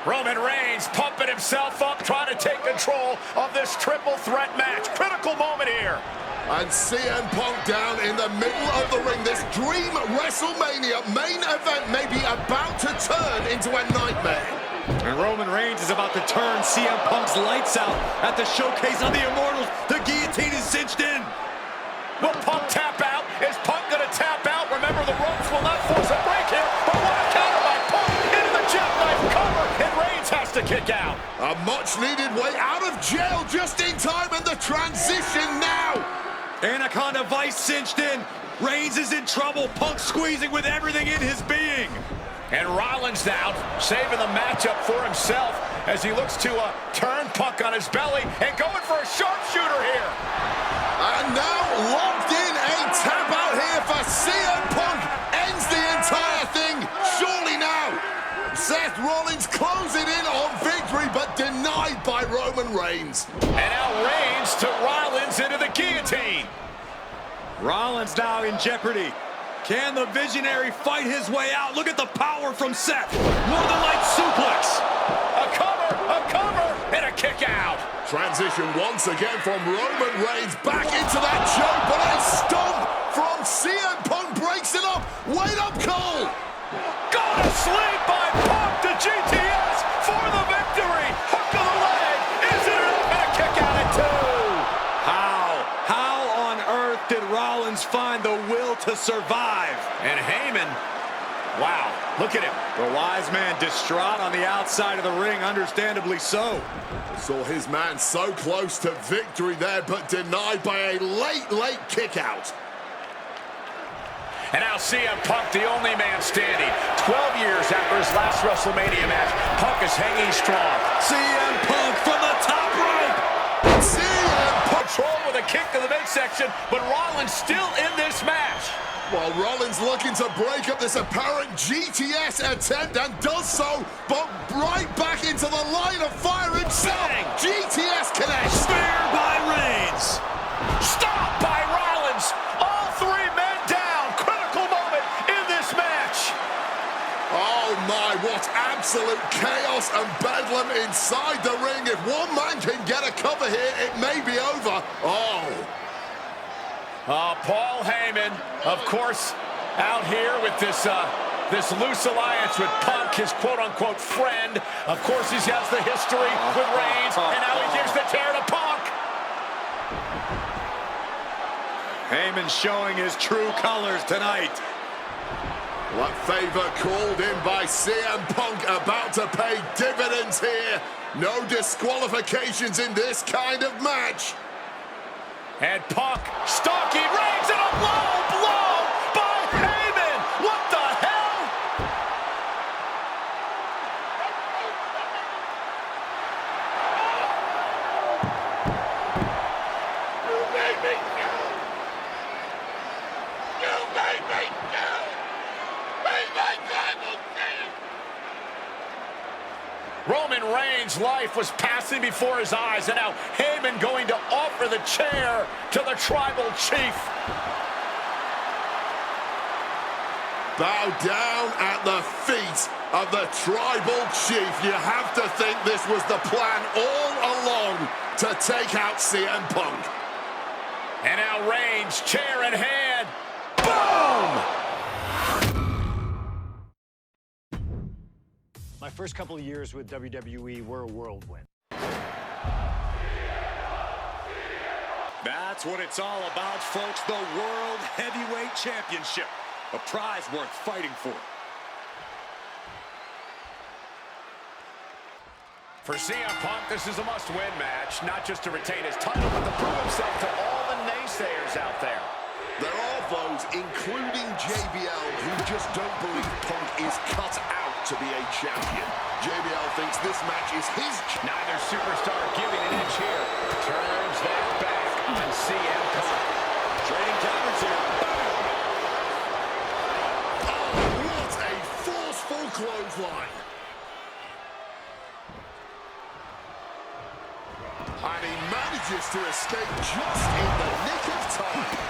Roman Reigns pumping himself up, trying to take control of this triple threat match. Critical moment here. And CM Punk down in the middle of the ring. This dream WrestleMania main event may be about to turn into a nightmare. And Roman Reigns is about to turn CM Punk's lights out at the showcase of the Immortals. The guillotine is cinched in. Will Punk tap out? Is Punk going to tap out? Remember, the ropes will not force a break here. But what a counter by Punk into the jackknife cover. And Reigns has to kick out. A much-needed way out of jail just in time, and the transition now. Anaconda Vice cinched in. Reigns is in trouble. Punk squeezing with everything in his being. And Rollins now saving the matchup for himself as he looks to turn Punk on his belly and going for a sharpshooter here. And now locked in, a tap out here for CM Punk. Ends the entire thing, surely now. Seth Rollins closing in on victory, but denied by Roman Reigns. And now Reigns to Rollins into the guillotine. Rollins now in jeopardy. Can the Visionary fight his way out? Look at the power from Seth. Northern Light suplex. A cover, and a kick out. Transition once again from Roman Reigns back into that choke, but a stomp from CM Punk breaks it up. Wait up, Cole. Got a sleep by Punk to GTS for the victory. Hook of the leg. Is it enough? And a kick out at two. How on earth did Rollins find the will to survive? And Heyman, wow, look at him. The wise man distraught on the outside of the ring, understandably so. Saw his man so close to victory there, but denied by a late kick out. And now CM Punk, the only man standing. 12 years after his last WrestleMania match, Punk is hanging strong. CM Punk from the top rope. CM Punk Control with a kick to the midsection, but Rollins still in this match. While Rollins looking to break up this apparent GTS attempt, and does so, but right back into the line of fire himself. Bang. GTS connects. Spear by Reigns. Stop by Rollins. All three men down. Critical moment in this match. Oh my, what absolute chaos and bedlam inside the ring. If one man can get a cover here, it may be over. Paul Heyman, of course, out here with this loose alliance with Punk, his quote-unquote friend. Of course, he has the history with Reigns, and now he gives the tear to Punk. Heyman showing his true colors tonight. What favor called in by CM Punk about to pay dividends here. No disqualifications in this kind of match. And Punk stalking Reigns, and a low blow by Heyman. What the hell? You made me go. You made me go. Be my tribal chief. Roman Reigns' life was passing before his eyes, and now Heyman going to offer the chair to the tribal chief. Bow down at the feet of the tribal chief. You have to think this was the plan all along to take out CM Punk. And now Reigns, chair in hand. Boom! My first couple of years with WWE were a whirlwind. That's what it's all about, folks. The World Heavyweight Championship. A prize worth fighting for. For CM Punk, this is a must-win match, not just to retain his title, but to prove himself to all the naysayers out there. There are those, including JBL, who just don't believe Punk is cut out to be a champion. JBL thinks this match is his. Neither superstar giving an inch here. Turns that back on CM Punk. Trading counters here. Oh, what a forceful clothesline. And he manages to escape just in the nick of time.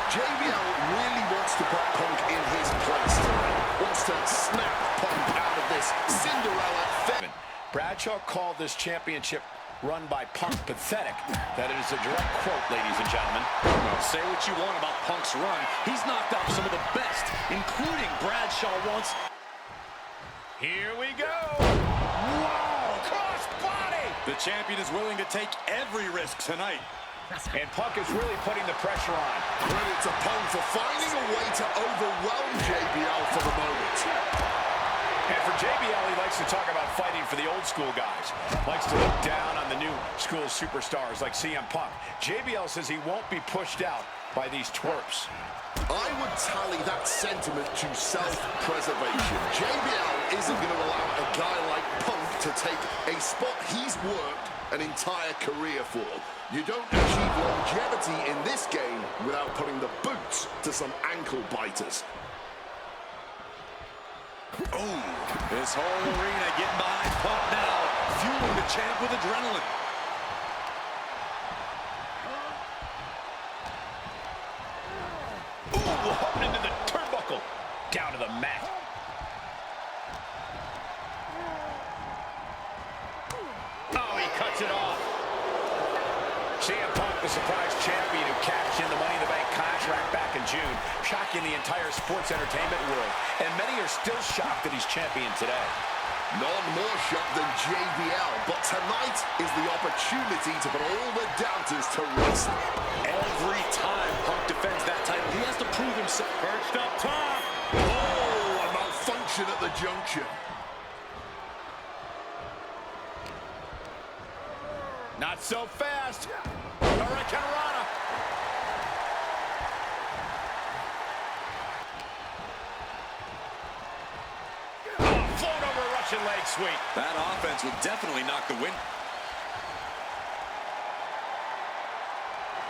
JBL really wants to put Punk in his place tonight. Wants to snap Punk out of this Cinderella Bradshaw called this championship run by Punk pathetic. That is a direct quote, ladies and gentlemen. Well, say what you want about Punk's run. He's knocked off some of the best, including Bradshaw once. Here we go. Wow, cross body. The champion is willing to take every risk tonight. And Punk is really putting the pressure on. Credit to Punk for finding a way to overwhelm JBL for the moment. And for JBL, he likes to talk about fighting for the old school guys. Likes to look down on the new school superstars like CM Punk. JBL says he won't be pushed out by these twerps. I would tally that sentiment to self-preservation. JBL isn't going to allow a guy like Punk to take a spot he's worked an entire career for. You don't achieve longevity in this game without putting the boots to some ankle biters. Oh, this whole arena getting behind Punk now, fueling the champ with adrenaline. Ooh, hooked into the turnbuckle. Down to the mat. Oh, he cuts it off. CM Punk, the surprise champion who cashed in the Money in the Bank contract back in June, shocking the entire sports entertainment world. And many are still shocked that he's champion today. None more shocked than JBL, but tonight is the opportunity to put all the doubters to rest. Every time Punk defends that title, he has to prove himself. Perched up top. Oh, a malfunction at the junction. Not so fast. Hurricane Rana. Oh, float over a Russian leg sweep. That offense would definitely knock the wind.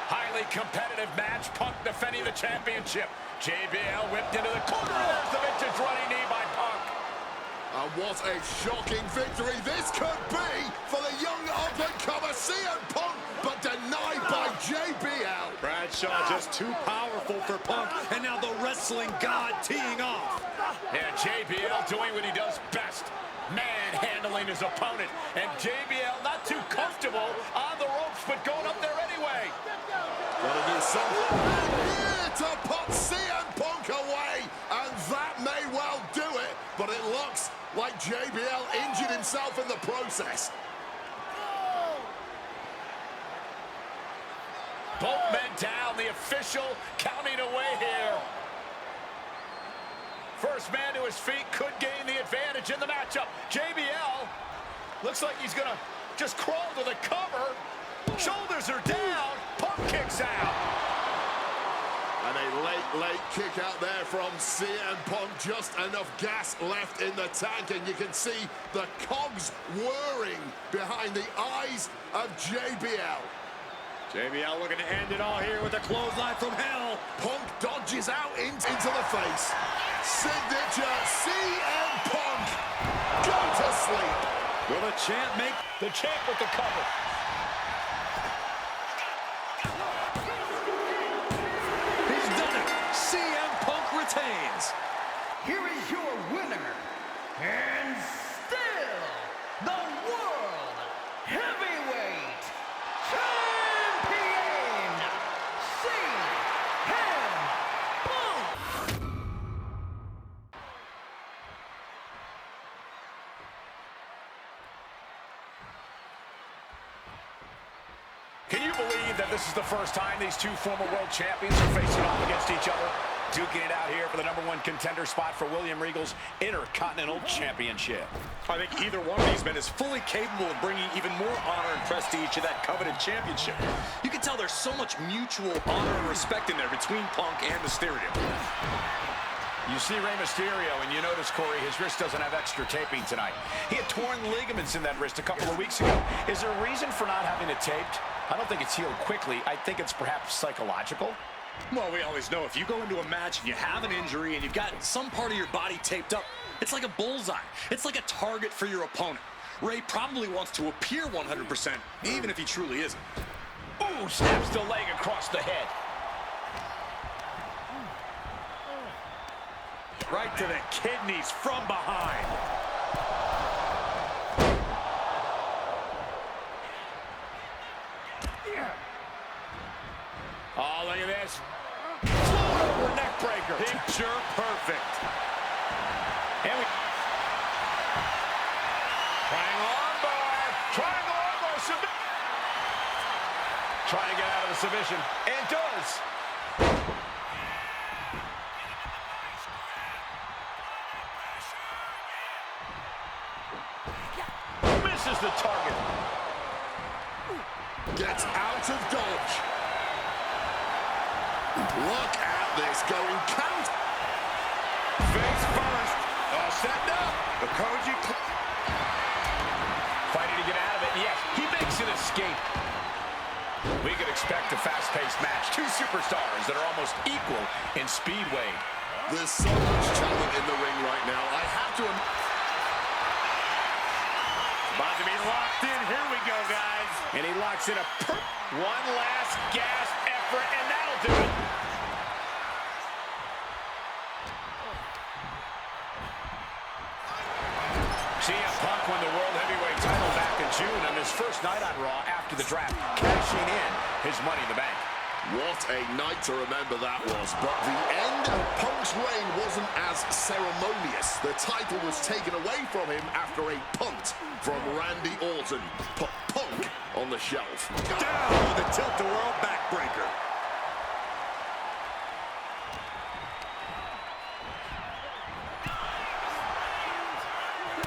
Highly competitive match. Punk defending the championship. JBL whipped into the corner. There's the vintage running knee by Punk. And what a shocking victory this could be for the young up-and-comer CM Punk, but denied by JBL. Bradshaw just too powerful for Punk, and now the wrestling god teeing off. And JBL doing what he does best, manhandling his opponent. And JBL not too comfortable on the ropes, but going up there anyway. Gotta do something here to put CM Punk away, and that may well do it, but it looks like JBL injured himself in the process. Both men down, the official counting away here. First man to his feet could gain the advantage in the matchup. JBL looks like he's gonna just crawl to the cover. Shoulders are down. Punk kicks out. And a late kick out there from CM Punk. Just enough gas left in the tank, and you can see the cogs whirring behind the eyes of JBL. JBL looking to end it all here with a clothesline from hell. Punk dodges out into the face. Signature CM Punk. Go to sleep. Will the champ make The champ with the cover. He's done it. CM Punk retains. Here is your winner, and still the World Heavyweight Champion, CM Punk. Can you believe that this is the first time these two former world champions are facing off against each other? Duking it out here for the #1 contender spot for William Regal's Intercontinental Championship. I think either one of these men is fully capable of bringing even more honor and prestige to that coveted championship. You can tell there's so much mutual honor and respect in there between Punk and Mysterio. You see Rey Mysterio, and you notice, Corey, his wrist doesn't have extra taping tonight. He had torn ligaments in that wrist a couple of weeks ago. Is there a reason for not having it taped? I don't think it's healed quickly. I think it's perhaps psychological. Well, we always know if you go into a match and you have an injury and you've got some part of your body taped up, it's like a bullseye. It's like a target for your opponent. Rey probably wants to appear 100%, even if he truly isn't. Ooh, snaps the leg across the head. Right to the kidneys from behind. look at this. Float over neck breaker. Picture perfect. And we... Triangle armbar. Triangle armbar. Trying to get out of the submission. And does. Misses the target. Gets out of dodge. Look at this going count. Face first. Setting up. The Koji. Fighting to get out of it. Yes, he makes an escape. We could expect a fast-paced match. Two superstars that are almost equal in speed weight. There's so much talent in the ring right now. I have to... About to be locked in. Here we go, guys. And he locks in a one last gasp effort, and that'll do it. CM Punk won the World Heavyweight title back in June on his first night on Raw after the draft, cashing in his Money in the Bank. What a night to remember that was. But the end of Punk's reign wasn't as ceremonious. The title was taken away from him after a punt from Randy Orton. Put Punk on the shelf. Down with a tilt-a-whirl backbreaker.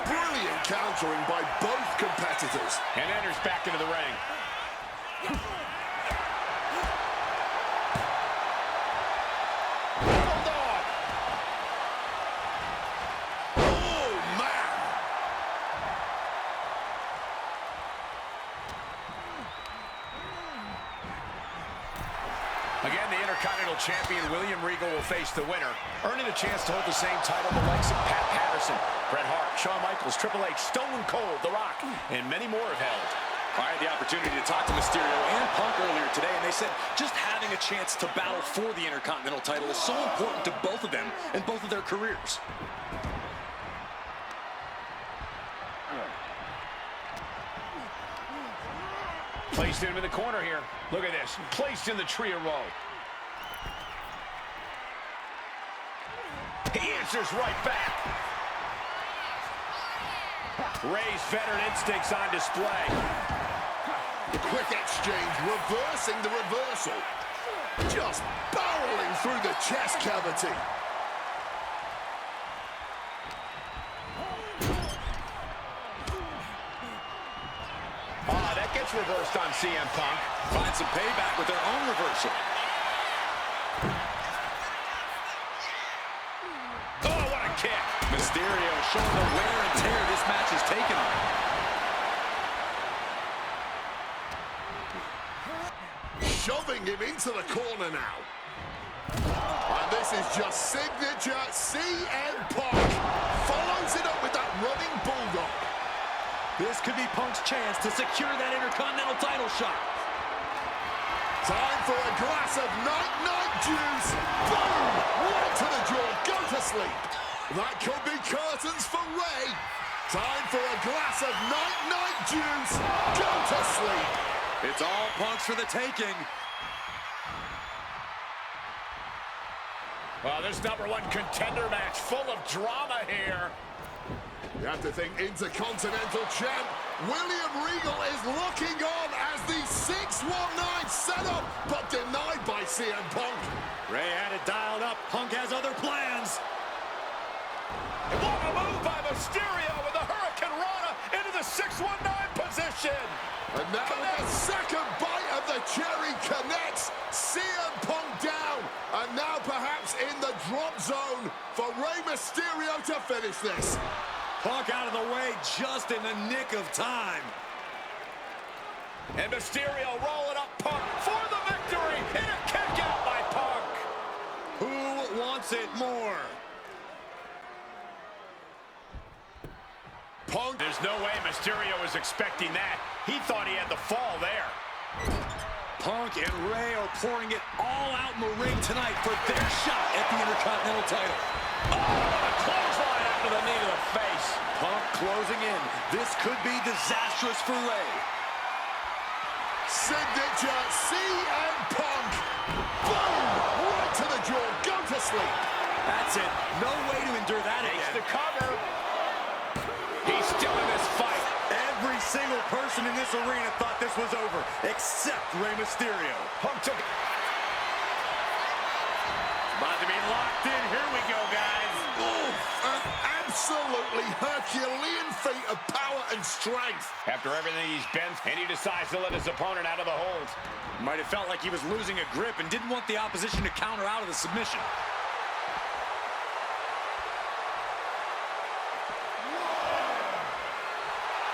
Brilliant countering by both competitors. And enters back into the ring. Hold on. Oh, man. Again, the Intercontinental Champion William Regal will face the winner, earning a chance to hold the same title the likes of Pat Patterson, Bret Hart, Shawn Michaels, Triple H, Stone Cold, The Rock, and many more have held. I had the opportunity to talk to Mysterio and Punk earlier today, and they said just having a chance to battle for the Intercontinental title is so important to both of them and both of their careers. Placed him in the corner here. Look at this. Placed in the trio row. He answers right back. Ray's veteran instincts on display. Quick exchange, reversing the reversal. Just barreling through the chest cavity. That gets reversed on CM Punk. Find some payback with their own reversal. Oh, what a kick. Mysterio showing the wear and tear this match has taken on him. Shoving him into the corner now. And this is just signature CM Punk. Follows it up with that running bulldog. This could be Punk's chance to secure that Intercontinental title shot. Time for a glass of night-night juice. Boom! Right to the jaw. Go to sleep. That could be curtains for Ray. Time for a glass of night-night juice. Go to sleep. It's all Punk's for the taking. Well, this #1 contender match full of drama here. You have to think Intercontinental Champ William Regal is looking on as the 619 setup, but denied by CM Punk. Ray had it dialed up. Punk has other plans. What a move by Mysterio with a Hurricane Rana into the 619 position. And now the second bite of the cherry connects. CM Punk down. And now perhaps in the drop zone for Rey Mysterio to finish this. Punk out of the way just in the nick of time. And Mysterio rolling up Punk for the victory. And a kick out by Punk. Who wants it more? Punk. There's no way Mysterio was expecting that. He thought he had the fall there. Punk and Ray are pouring it all out in the ring tonight for their shot at the Intercontinental title. Oh, a clothesline after the knee to the face. Punk closing in. This could be disastrous for Ray. Signature CM Punk. Boom! Right to the jaw. Go to sleep. That's it. No way to endure that Takes again. the cover. He's still in this fight. Every single person in this arena thought this was over, except Rey Mysterio. Punk took it. About to be locked in. Here we go, guys. Oh, an absolutely Herculean feat of power and strength. After everything he's been, and he decides to let his opponent out of the hold. Might have felt like he was losing a grip and didn't want the opposition to counter out of the submission.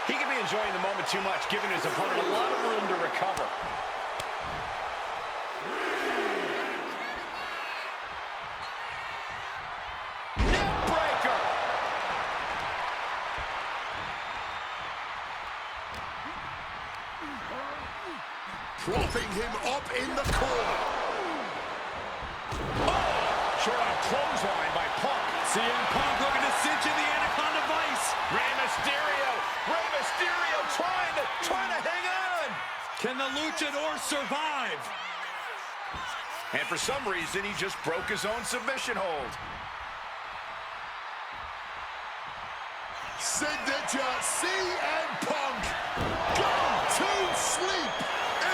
He could be enjoying the moment too much, giving his opponent a lot of room to recover. Neckbreaker! Propping him up in the corner. Short on clothesline by Punk. CM Punk looking to cinch in the Anaconda Vice. Rey Mysterio trying to hang on. Can the Luchador survive? And for some reason, he just broke his own submission hold. Signature CM Punk. Go to sleep.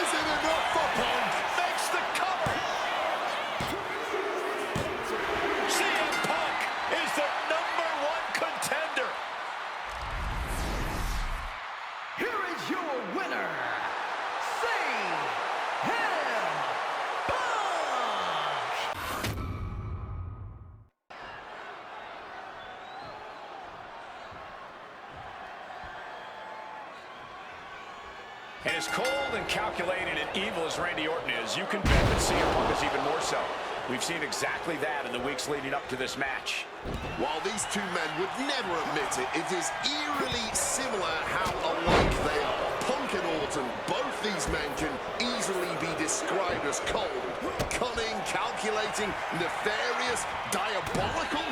Is it enough for Punk? Makes the cover. CM Punk is the #1 contender. Here is your winner, CM Punk! And as cold and calculated and evil as Randy Orton is, you can bet that CM Punk is even more so. We've seen exactly that in the weeks leading up to this match. While these two men would never admit it, it is eerily similar how alike they are. Punk and Orton, both these men can easily be described as cold, cunning, calculating, nefarious, diabolical.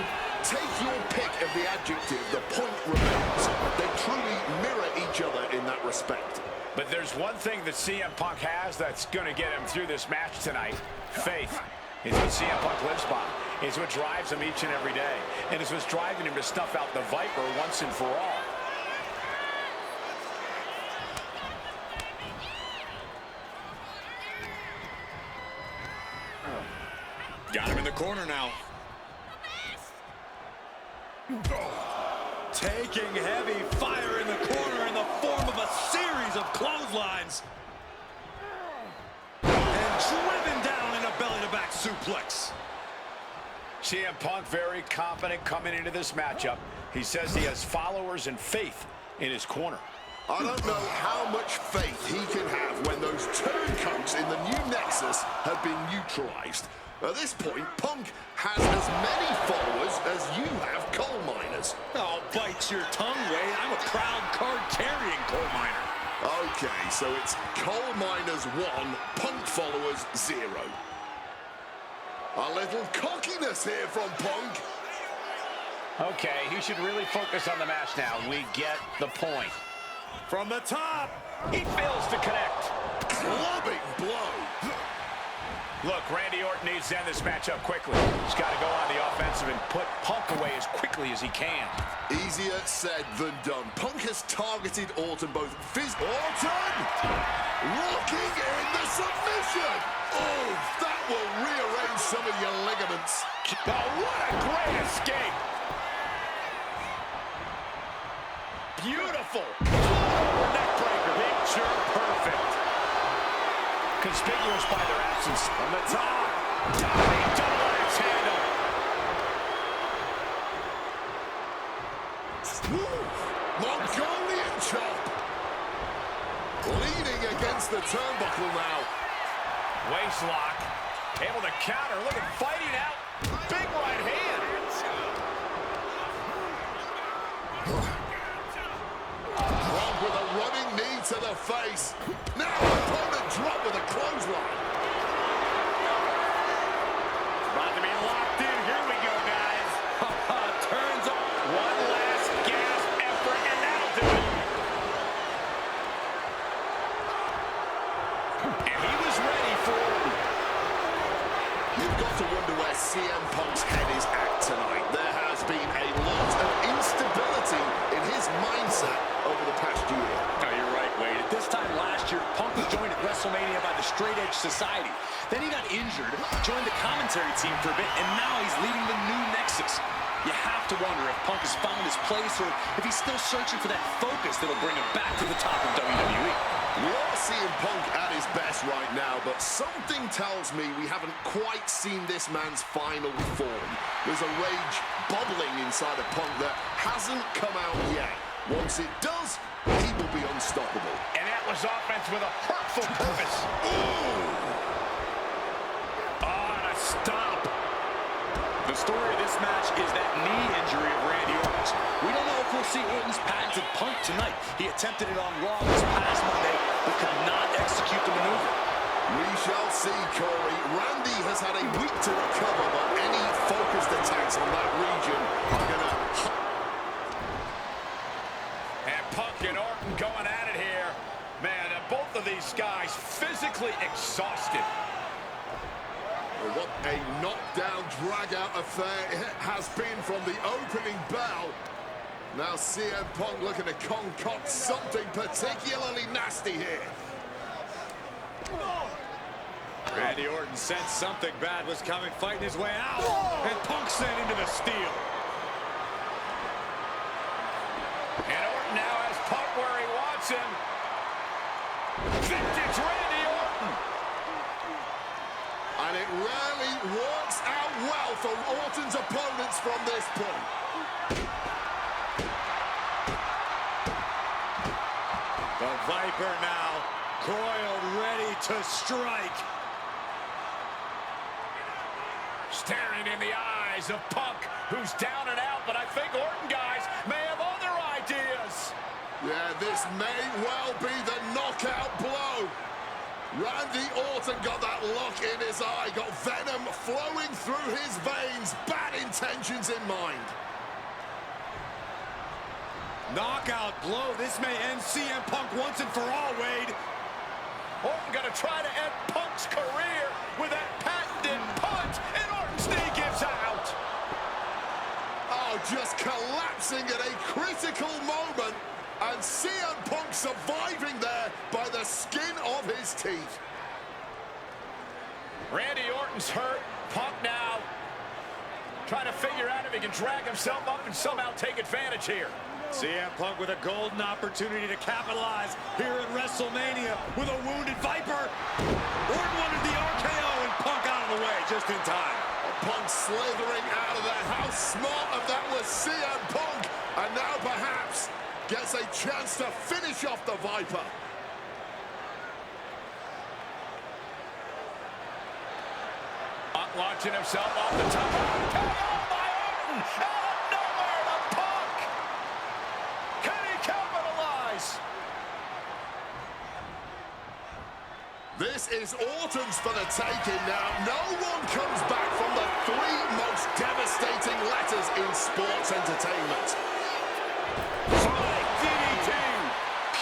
Take your pick of the adjective, the point remains. They truly mirror each other in that respect. But there's one thing that CM Punk has that's going to get him through this match tonight. Faith. It's what CM Punk lives by. It's what drives him each and every day. And it's what's driving him to snuff out the Viper once and for all. Got him in the corner now. Taking heavy fire in the corner in the form of a series of clotheslines. And driven down in a belly-to-back suplex. CM Punk very confident coming into this matchup. He says he has followers and faith in his corner. I don't know how much faith he can have when those turncoats in the new Nexus have been neutralized. At this point, Punk has as many followers as you have coal miners. Oh, bite your tongue, Wade. I'm a proud card-carrying coal miner. Okay, so it's coal miners 1, Punk followers 0. A little cockiness here from Punk. Okay, he should really focus on the match now. We get the point. From the top. He fails to connect. Clubbing blow. Look, Randy Orton needs to end this matchup quickly. He's got to go on the offensive and put Punk away as quickly as he can. Easier said than done. Punk has targeted Orton both Orton! Locking in the submission! Oh, that will rearrange some of your ligaments. Oh, what a great escape! Beautiful! Neckbreaker, picture perfect. Conspicuous by their absence. On the top. Diving double axe handle. Mongolian chop. Leaning against the turnbuckle now. Waist lock. Able to counter. Look at fighting out. Big right hand. Rob with a running knee to the face. Now opponent drop with a clothesline. About to be locked in. Here we go, guys. Turns up. One last gasp effort, and that'll do it. And he was ready for it. society. Then he got injured, joined the commentary team for a bit, and now he's leading the new Nexus. You have to wonder if Punk has found his place or if he's still searching for that focus that'll bring him back to the top of WWE. We are seeing Punk at his best right now, but something tells me we haven't quite seen this man's final form. There's a rage bubbling inside of Punk that hasn't come out yet. Once it does, he will be unstoppable. And that was offense with a hurtful purpose. Oh, and a stop. The story of this match is that knee injury of Randy Orton's. We don't know if we'll see Orton's patented Punk tonight. He attempted it on Raw this past Monday, but could not execute the maneuver. We shall see, Corey. Randy has had a week to recover, but any focused attacks on that region are gonna... And Punk and Orton going at it here. Man, both of these guys physically exhausted. What a knockdown, drag-out affair it has been from the opening bell. Now CM Punk looking to concoct something particularly nasty here. Randy Orton sensed something bad was coming, fighting his way out. And Punk sent into the steel. And Orton now has Punk where he wants him. Vintage Randy Orton. And it rarely works out well for Orton's opponents from this point. The Viper now coiled, ready to strike. Staring in the eyes of Punk, who's down and out, but I think Orton, guys, may have other ideas. Yeah, this may well be the knockout blow. Randy Orton got that look in his eye, got venom flowing through his veins, bad intentions in mind. Knockout blow. This may end CM Punk once and for all, Wade. Orton gonna try to end Punk's career with that patented punch, and Orton's knee gives out. Oh, just collapsing at a critical moment. And CM Punk surviving there by the skin of his teeth. Randy Orton's hurt. Punk now trying to figure out if he can drag himself up and somehow take advantage here. CM Punk with a golden opportunity to capitalize here at WrestleMania with a wounded Viper. Orton wanted the RKO and Punk out of the way just in time. Punk slithering out of there. How smart of that was CM Punk. And now perhaps gets a chance to finish off the Viper. Launching himself off the top. KO by Orton! Out of nowhere to Punk! Can he capitalize? This is Orton's for the taking now. No one comes back from the three most devastating letters in sports entertainment.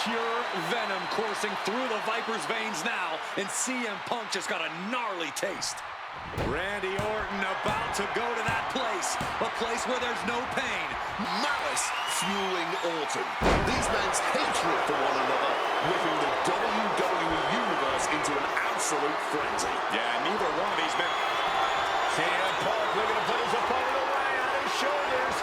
Pure venom coursing through the Viper's veins now, and CM Punk just got a gnarly taste. Randy Orton about to go to that place, a place where there's no pain. Malice fueling Orton. These men's hatred for one another, whipping the WWE Universe into an absolute frenzy. Yeah, neither one of these men. CM Punk looking to put his opponent away on his shoulders.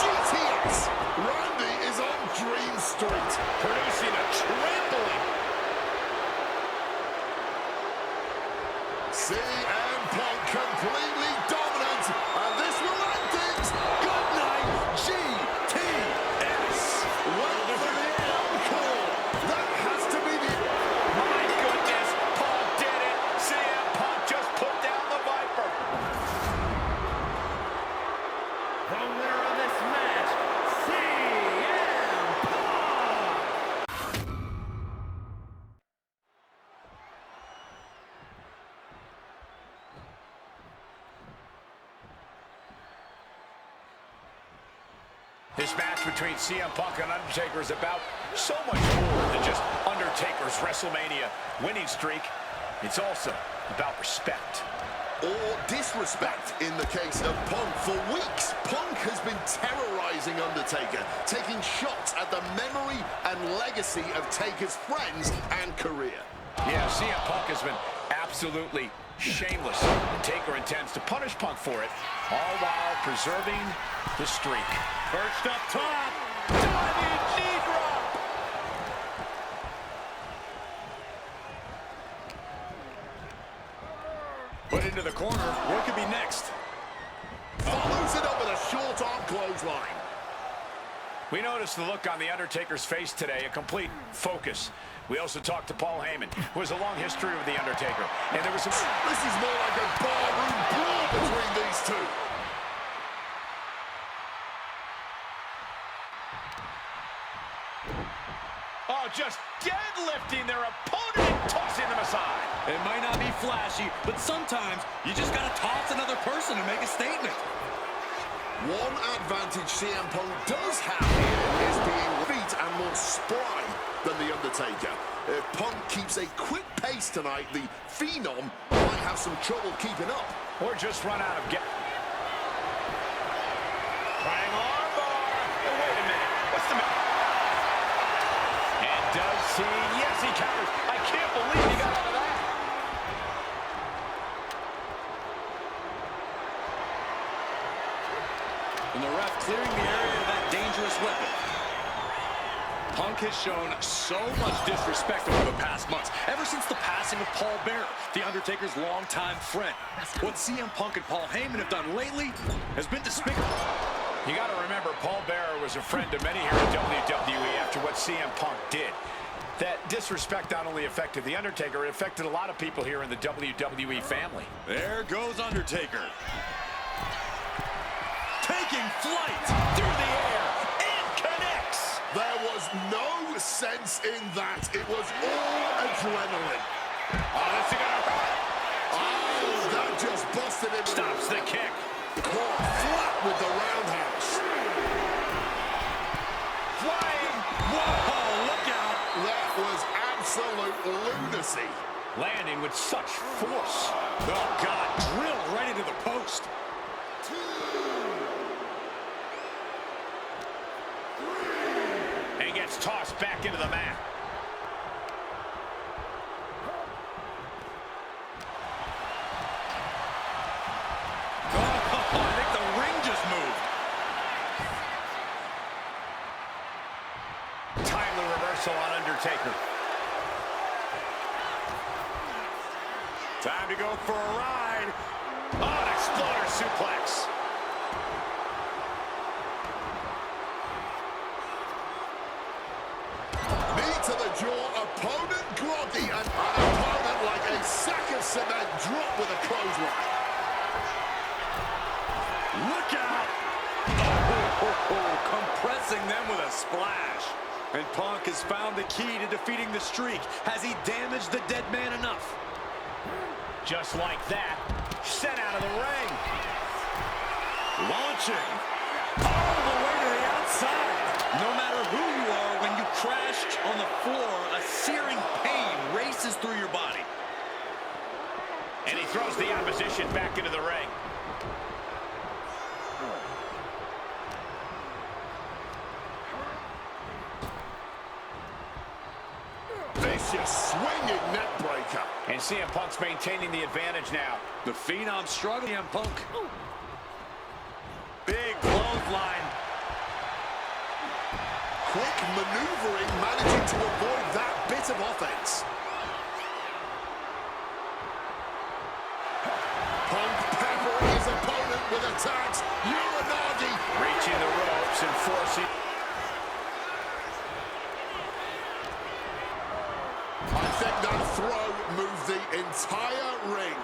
GTS! Randy is on Dream Street. Producing a trampling. CM Punk completely dominant, and this will end things. Good night, GTS. Well, for the encore. That has to be the... My goodness, Punk did it. CM Punk just put down the Viper. The winner of this match, CM Punk! This match between CM Punk and Undertaker is about so much more than just Undertaker's WrestleMania winning streak. It's also about respect. Or disrespect in the case of Punk. For weeks, Punk has been terrorizing Undertaker, taking shots at the memory and legacy of Taker's friends and career. Yeah, CM Punk has been Absolutely shameless. The Taker intends to punish Punk for it, all while preserving the streak. Perched up top. Diving knee drop. Put into the corner. What could be next? Follows it up with a short arm clothesline. We noticed the look on The Undertaker's face today, a complete focus. We also talked to Paul Heyman, who has a long history with The Undertaker. And there was some... This is more like a barroom brawl between these two. Oh, just deadlifting their opponent and tossing them aside. It might not be flashy, but sometimes you just gotta toss another person to make a statement. One advantage CM Punk does have here is being feet and more spry than The Undertaker. If Punk keeps a quick pace tonight, the Phenom might have some trouble keeping up. Or just run out of gas. Trying armbar. Hey, wait a minute. What's the matter? And does he? Yes, he counters. I can't believe he got out of that. And the ref clearing the area of that dangerous weapon. Punk has shown so much disrespect over the past months, ever since the passing of Paul Bearer, The Undertaker's longtime friend. What CM Punk and Paul Heyman have done lately has been despicable. You got to remember, Paul Bearer was a friend to many here at WWE after what CM Punk did. That disrespect not only affected The Undertaker, it affected a lot of people here in the WWE family. There goes Undertaker. Taking flight through the air and connects. There was no sense in that. It was all adrenaline. Oh, this is gonna hurt. Oh, that just busted him. Stops the kick. Caught flat with the roundhouse. Flying. Whoa, look out. That was absolute lunacy. Landing with such force. Oh, God, drilled right into the post. And gets tossed back into the mat. Oh, I think the ring just moved. Timely reversal on Undertaker. Time to go for a ride. Oh, an exploder suplex. Knee to the jaw, opponent groggy, and an opponent like a sack of cement dropped with a clothesline. Look out. Oh, compressing them with a splash. And Punk has found the key to defeating the streak. Has he damaged the dead man enough? Just like that, sent out of the ring. Launching all the way to the outside. No matter who you are, when you crash on the floor, a searing pain races through your body. And he throws the opposition back into the ring. Vicious swinging neck breaker. And CM Punk's maintaining the advantage now. The Phenom struggling on Punk. Big clothesline. Quick maneuvering, managing to avoid that bit of offense. Punk peppering his opponent with attacks. Uranagi Reaching the ropes and forcing. I think that throw moved the entire ring.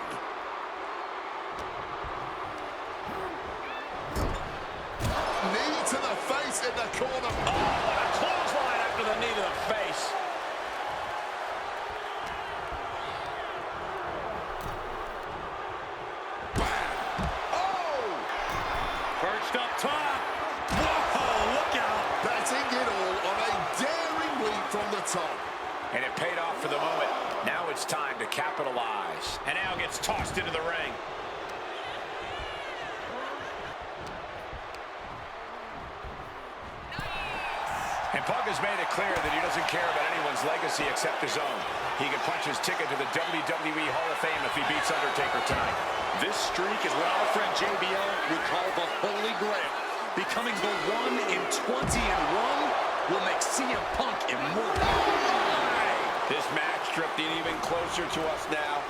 Knee to the face in the corner. Oh, what a clothesline after the knee to the face. Oh! Perched up top. Whoa, look out. Betting it all on a daring leap from the top. And it paid off for the moment. Now it's time to capitalize. And now gets tossed into the ring. And Punk has made it clear that he doesn't care about anyone's legacy except his own. He can punch his ticket to the WWE Hall of Fame if he beats Undertaker tonight. This streak is what our friend JBL would call the Holy Grail. Becoming the 1 in 20-1 will make CM Punk immortal. This match drifting even closer to us now.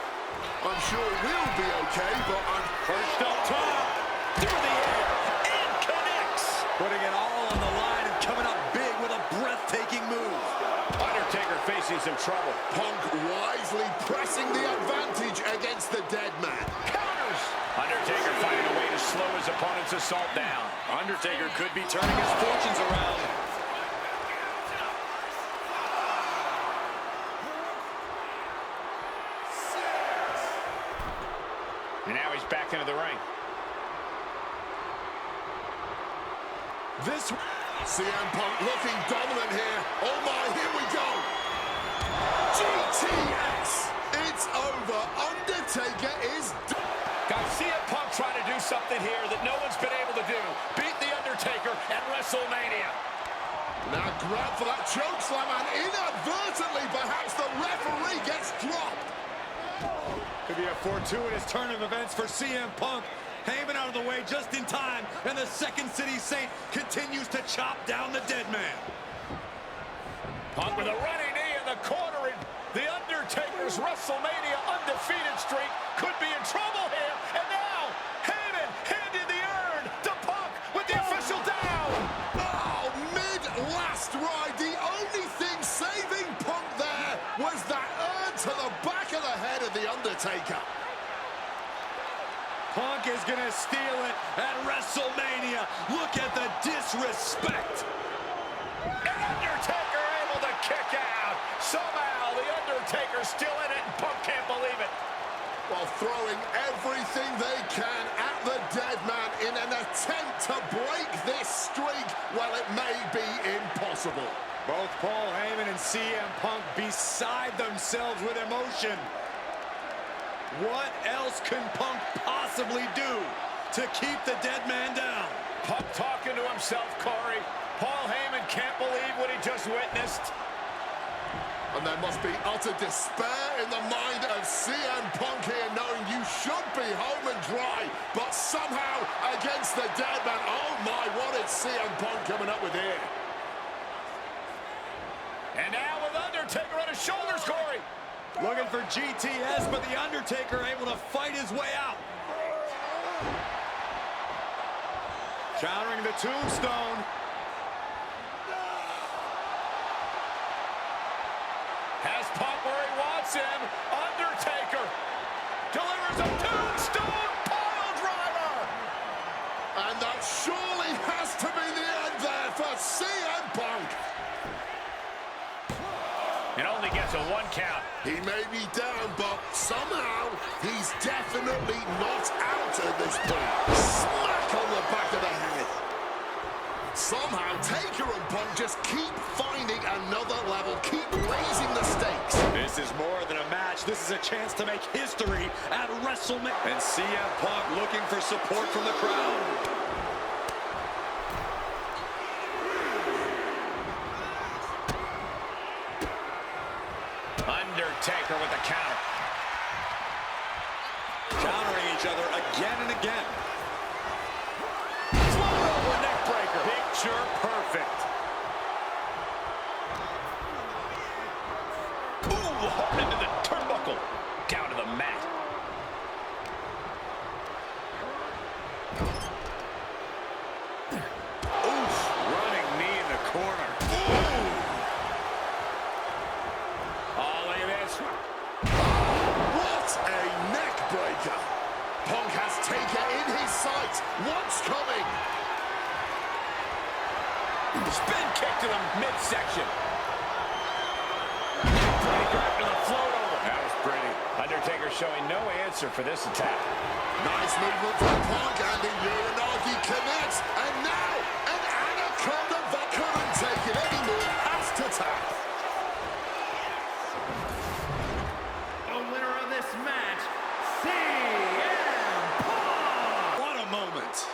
I'm sure we'll be okay, but I'm First up top, through the air, and connects. Putting it all on the line and coming up big with a breathtaking move. Undertaker facing some trouble. Punk wisely pressing the advantage against the dead man. Counters. Undertaker finding a way to slow his opponent's assault down. Undertaker could be turning his fortunes around. And now he's back into the ring. This CM Punk looking dominant here. Oh my, here we go. GTS. It's over. Undertaker is Got CM Punk trying to do something here that no one's been able to do. Beat The Undertaker at WrestleMania. now grab for that choke slam, and inadvertently perhaps the referee gets dropped. Could be a fortuitous turn of events for CM Punk. Heyman out of the way just in time, and the Second City Saint continues to chop down the dead man. Punk with a running knee in the corner, and The Undertaker's WrestleMania undefeated streak could be in trouble here. And now, Heyman handed the urn to Punk with the official down. Oh, mid-last ride. The only thing saving Punk there was that urn to the back of the head of The Undertaker. Punk is gonna steal it at WrestleMania. Look at the disrespect. And Undertaker able to kick out. Somehow, The Undertaker's still in it, and Punk can't believe it. While throwing everything they can at the dead man in an attempt to break this streak, well, it may be impossible. Both Paul Heyman and CM Punk beside themselves with emotion. What else can Punk possibly do to keep the dead man down? Punk talking to himself, Corey. Paul Heyman can't believe what he just witnessed. And there must be utter despair in the mind of CM Punk here, knowing you should be home and dry, but somehow against the dead man. Oh my, what is CM Punk coming up with here? And now with Undertaker on his shoulders, Corey. Looking for GTS, but The Undertaker able to fight his way out. Countering the tombstone. Has Punk where he wants him. Undertaker delivers a tombstone pile driver. And that surely has to be the end there for CM Punk. It only gets a 1 count. He may be down, but somehow he's definitely not out at this point. Smack on the back of the head. Somehow Taker and Punk just keep finding another level, keep raising the stakes. This is more than a match. This is a chance to make history at WrestleMania. And CM Punk looking for support from the crowd. Undertaker with the counter. Countering each other again and again. Float over neck breaker. Picture perfect. Ooh, hard into the turnbuckle. Down to the mat. Oof, running knee in the corner. What a neck breaker. Punk has Taker in his sights. What's coming? Spin kick to the midsection. Breaker after the float over. That was pretty. Undertaker showing no answer for this attack. Nice movement from Punk, and the Uranagi connects. And now, an anaconda that couldn't take it anymore. Has to tap. The winner of this match, CM Punk! What a moment.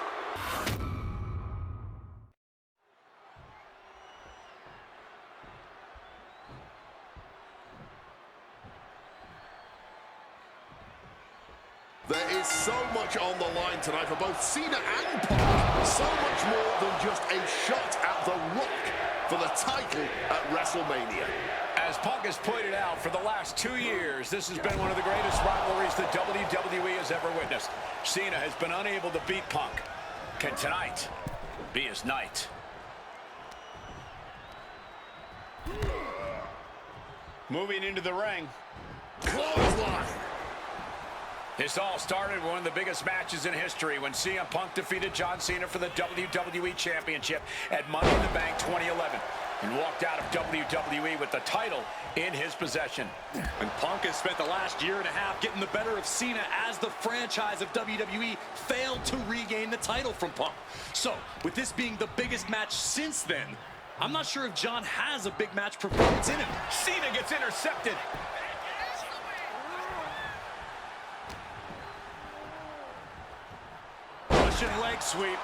There is so much on the line tonight for both Cena and Punk. So much more than just a shot at the Rock for the title at WrestleMania. As Punk has pointed out, for the last 2 years, this has been one of the greatest rivalries the WWE has ever witnessed. Cena has been unable to beat Punk. Can tonight be his night? Moving into the ring. Clothesline. This all started with one of the biggest matches in history when CM Punk defeated John Cena for the WWE Championship at Money in the Bank 2011 and walked out of WWE with the title in his possession. And Punk has spent the last year and a half getting the better of Cena as the franchise of WWE failed to regain the title from Punk. So, with this being the biggest match since then, I'm not sure if John has a big match performance in him. Cena gets intercepted. Russian leg sweep.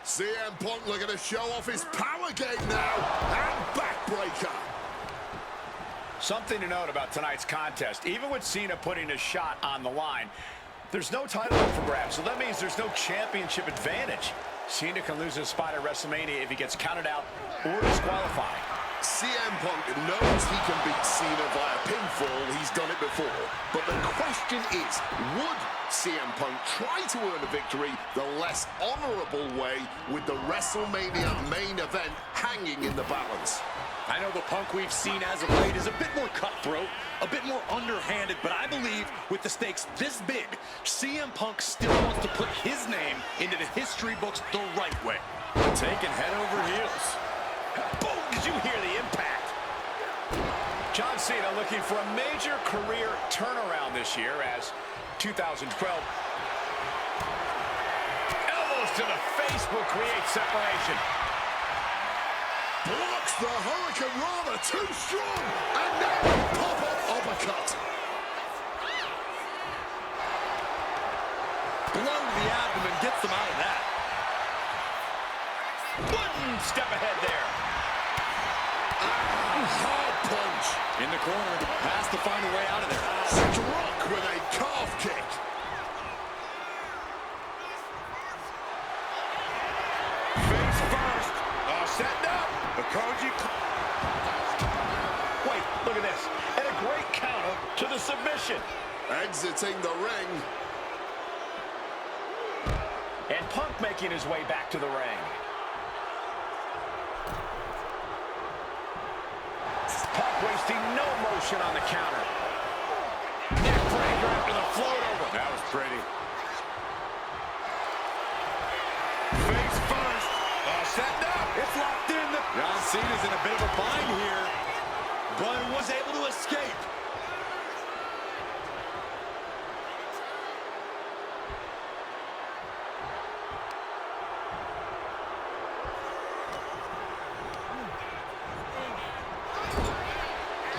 CM Punk looking to show off his power game now. And backbreaker. Something to note about tonight's contest. Even with Cena putting a shot on the line, there's no title up for grabs, so that means there's no championship advantage. Cena can lose his spot at WrestleMania if he gets counted out or disqualified. CM Punk knows he can beat Cena via pinfall. He's done it before. But the question is, would CM Punk try to earn a victory the less honorable way with the WrestleMania main event hanging in the balance? I know the Punk we've seen as of late is a bit more cutthroat, a bit more underhanded, but I believe with the stakes this big, CM Punk still wants to put his name into the history books the right way. Taking head over heels. Boom! Did you hear the impact? John Cena looking for a major career turnaround this year as 2012 elbows to the face will create separation. Blocks the Hurricane Rana, too strong, and now pop-up uppercut. Blow to the abdomen gets them out of that. One step ahead there. Hard punch. In the corner, has to find a way out of there. Struck with a calf kick. Face first. Setting up. The Koji. Wait, look at this. And a great counter to the submission. Exiting the ring. And Punk making his way back to the ring. Punk wasting no motion on the counter. Neckbreaker after the float over. That was pretty. Face first. Setting up. It's locked in. John Cena's in a bit of a bind here, but was able to escape.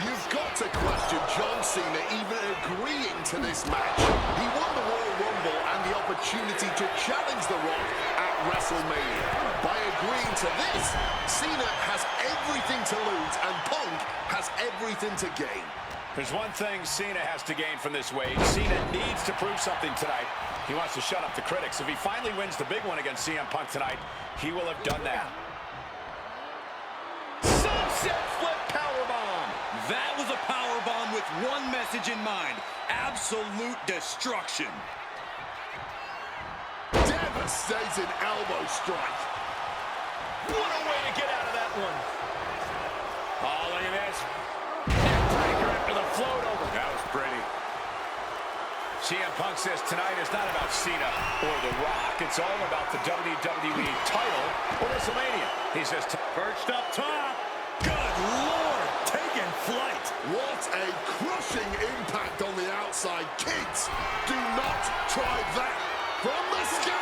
You've got to question John Cena even agreeing to this match. He won the Royal Rumble and the opportunity to challenge The Rock at WrestleMania. By agreeing to this, Cena has everything to lose and Punk has everything to gain. There's one thing Cena has to gain from this wage. Cena needs to prove something tonight. He wants to shut up the critics. If he finally wins the big one against CM Punk tonight, he will have done that. Sunset flip powerbomb. That was a powerbomb with one message in mind: absolute destruction. Devastating elbow strike. What a way to get out of that one. Oh, look at this. Neckbreaker after the float over. That was pretty. CM Punk says tonight is not about Cena or The Rock. It's all about the WWE title or WrestleMania. He says, Perched up top. Good Lord, taking flight. What a crushing impact on the outside. Kids, do not try that. From the skin.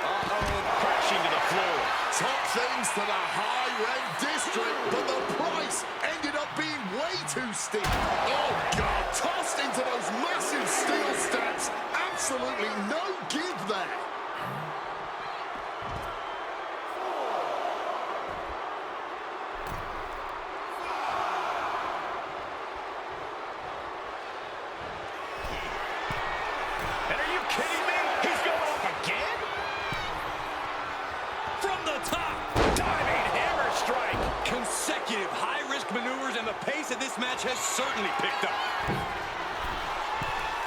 crashing to the floor. Top things to the high-rent district, but the price ended up being way too steep. Oh, God, tossed into those massive steel steps. Absolutely no give there. pace of this match has certainly picked up.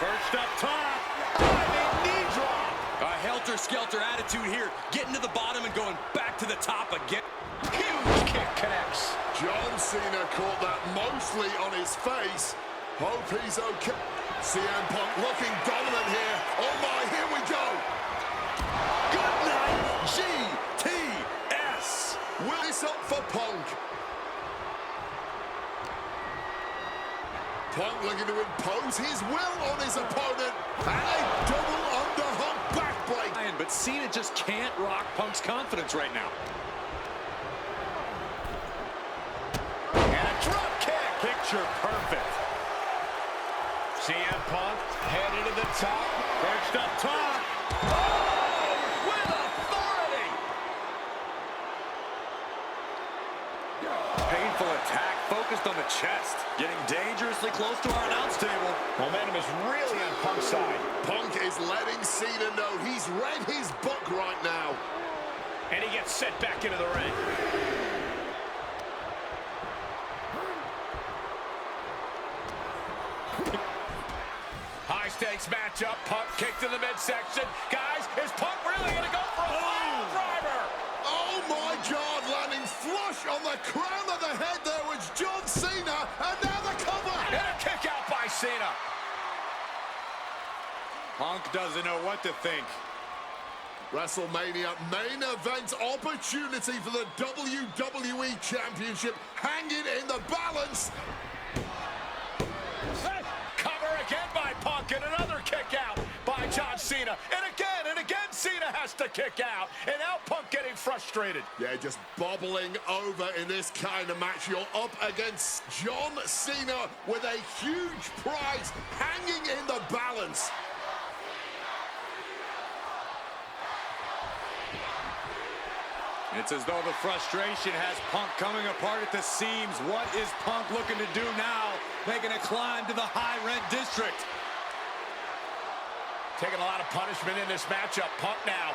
First up top. Diving knee drop. A helter-skelter attitude here. Getting to the bottom and going back to the top again. Huge kick connects. John Cena caught that mostly on his face. Hope he's okay. CM Punk looking dominant here. Oh my, here we go. Good night, GTS. Will this up for Punk? Punk looking to impose his will on his opponent. And a double underhook backbreak. But Cena just can't rock Punk's confidence right now. And a drop kick. Picture perfect. CM Punk headed to the top. Perched up top. Oh, with authority. Painful attack focused on the chest. Getting dangerously close to our announce table. Momentum is really on Punk's side. Punk is letting Cena know he's read his book right now. And he gets set back into the ring. High stakes matchup. Punk kicked in the midsection. Guys, is Punk really going to go for a fire driver? Oh my God, landing flush on the crown of the head there was John Cena, and now the cover. And a kick out by Cena. Punk doesn't know what to think. WrestleMania main event opportunity for the WWE Championship hanging in the balance. Cover again by Punk, and another kick out by John Cena. And again, Cena has to kick out. And now Punk getting frustrated. Yeah, just bobbling over in this kind of match. You're up against John Cena with a huge prize hanging in the balance. It's as though the frustration has Punk coming apart at the seams. What is Punk looking to do now? Making a climb to the high-rent district. Taking a lot of punishment in this matchup. Punk now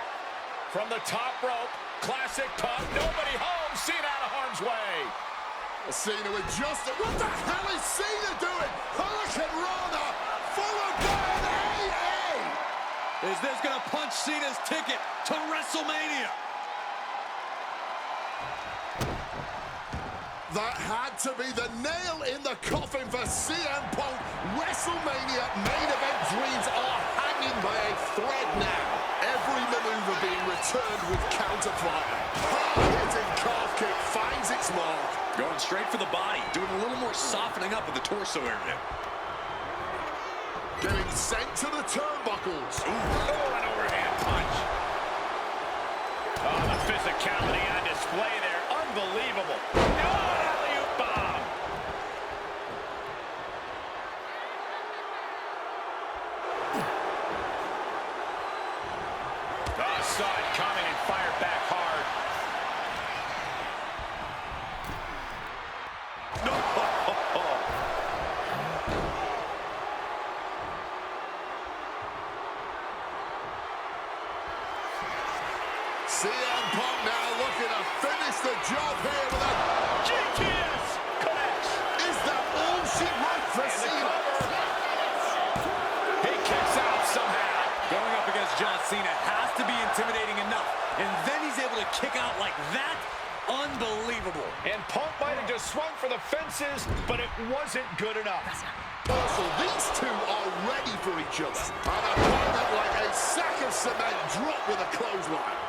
from the top rope. Classic Punk. Nobody home. Cena out of harm's way. Cena with just... What the hell is Cena doing? Hurricane Rana followed by an AA. Is this going to punch Cena's ticket to WrestleMania? That had to be the nail in the coffin for CM Punk. WrestleMania main event dreams are hanging by a thread now. Every maneuver being returned with counterfire. Hard-hitting calf kick finds its mark. Going straight for the body, doing a little more softening up of the torso area. Getting sent to the turnbuckles. Ooh, an overhand punch. Oh, the physicality on display there. Unbelievable. Oh, an alley-oop bomb. Oh, saw it coming and fired back hard. CM Punk now looking to finish the job here with a GTS connects. Is that all she wrote for Cena? He kicks out somehow. Going up against John Cena has to be intimidating enough. And then he's able to kick out like that. Unbelievable. And Punk might have just swung for the fences, but it wasn't good enough. Also, these two are ready for each other. And a opponent like a sack of cement dropped with a clothesline.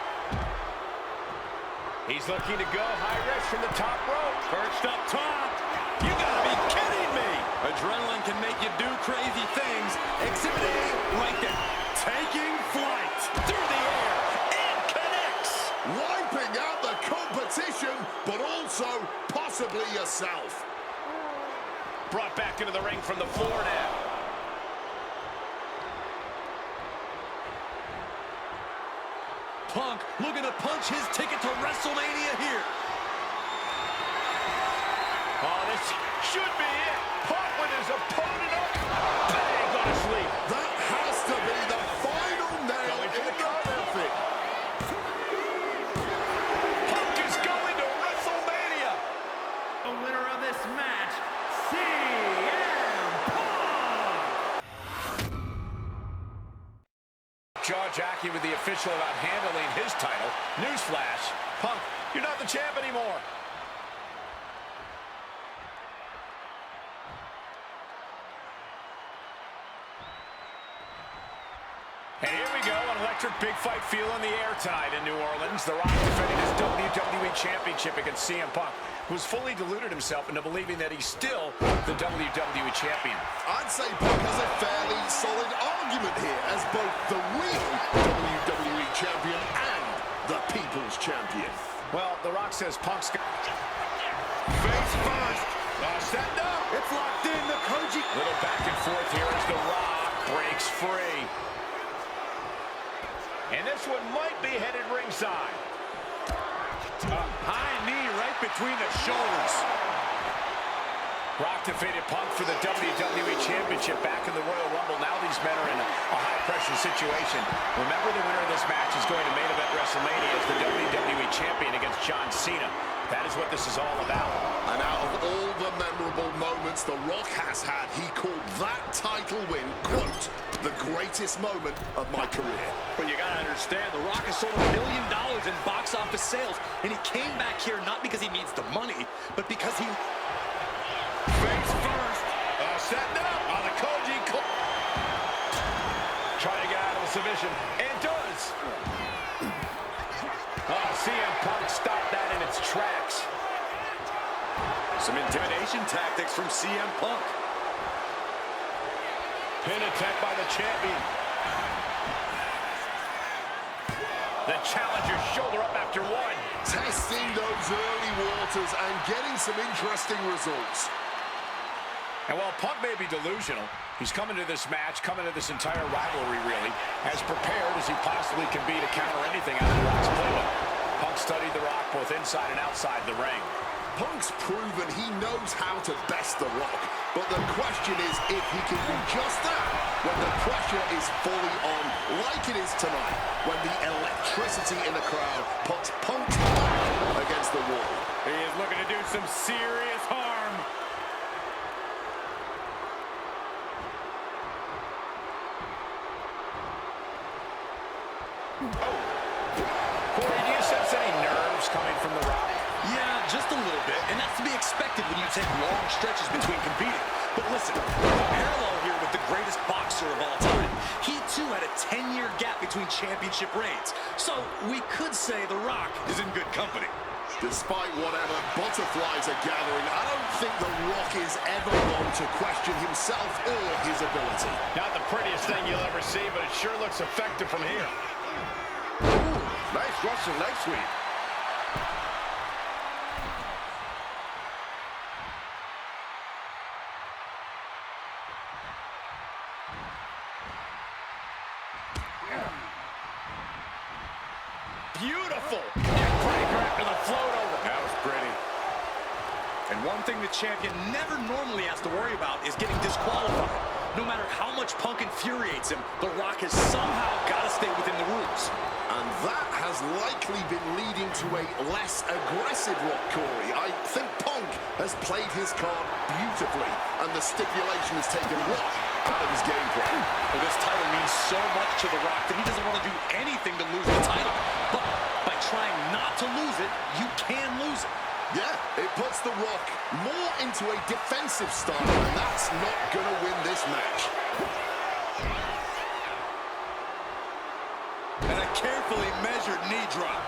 He's looking to go high risk from the top rope. Perched up top. You gotta be kidding me. Adrenaline can make you do crazy things. Exhibit A right there. Taking flight through the air and connects. Wiping out the competition, but also possibly yourself. Brought back into the ring from the floor now. Punk looking to punch his ticket to WrestleMania here. Oh, this should be it. Punk with his opponent up. Bang, go to sleep. That has to be the final nail Going to in the the cover. coffin. Punk is going to WrestleMania. The winner of this match, jaw-jacking with the official about handling his title. Newsflash, Punk, you're not the champ anymore. And here we go, an electric big fight feel in the air tonight in New Orleans. The Rock defending his WWE Championship against CM Punk, who's fully deluded himself into believing that he's still the WWE Champion. I'd say Punk has a fairly solid argument here as both the real WWE Champion and the People's Champion. Well, The Rock says Punk's got... Face first. Set up. It's locked in, the Koji. Little back and forth here as The Rock breaks free. And this one might be headed ringside. High knee right between the shoulders. Rock defeated Punk for the WWE Championship back in the Royal Rumble. Now these men are in a high-pressure situation. Remember, the winner of this match is going to main event WrestleMania as the WWE Champion against John Cena. That is what this is all about. And out of all the memorable moments The Rock has had, he called that title win, quote, the greatest moment of my career. But you gotta understand, The Rock has sold $1 million in box office sales, and he came back here not because he needs the money, but because he... Face first. Setting up on the Koji. Trying to get out of the submission. And does. CM Punk stopped that in its tracks. Some intimidation tactics from CM Punk. Pin attempt by the champion. The challenger's shoulder up after one. Testing those early waters and getting some interesting results. And while Punk may be delusional, he's coming to this match, coming to this entire rivalry, really, as prepared as he possibly can be to counter anything out of The Rock's playbook. Punk studied The Rock both inside and outside the ring. Punk's proven he knows how to best The Rock, but the question is if he can do just that when the pressure is fully on, like it is tonight, when the electricity in the crowd puts Punk's back against the wall. He is looking to do some serious harm. Corey, do you sense any nerves coming from The Rock? Yeah, just a little bit, and that's to be expected when you take long stretches between competing. But listen, the parallel here with the greatest boxer of all time. He, too, had a 10-year gap between championship reigns. So we could say The Rock is in good company. Despite whatever butterflies are gathering, I don't think The Rock is ever one to question himself or his ability. Not the prettiest thing you'll ever see, but it sure looks effective from here. Ooh, nice Russian leg sweep. Beautiful. Neckbreaker after the float over. That was pretty. And one thing the champion never normally has to worry about is getting disqualified. No matter how much Punk infuriates him, The Rock has somehow got to stay within the rules. And that has likely been leading to a less aggressive Rock, Corey. I think Punk has played his card beautifully, and the stipulation has taken Rock out of his game plan. Well, this title means so much to The Rock that he doesn't want to do anything to lose the title. But by trying not to lose it, you can lose it. Yeah, it puts The Rock more into a defensive style, and that's not going to win this match. And a carefully measured knee drop.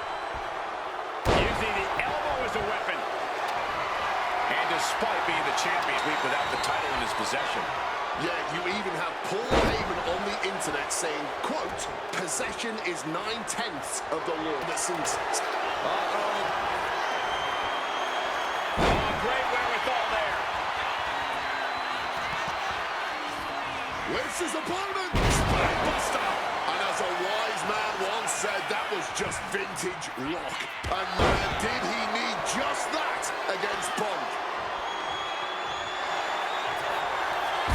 Using the elbow as a weapon. And despite being the champion week without the title in his possession. Yeah, you even have Paul Heyman on the internet saying, quote, possession is 9/10 of the law. Listens. Great wherewithal there. Where's his opponent? Spinebuster. And as a wise man once said, that was just vintage Rock. And man, did he need just that against Punk.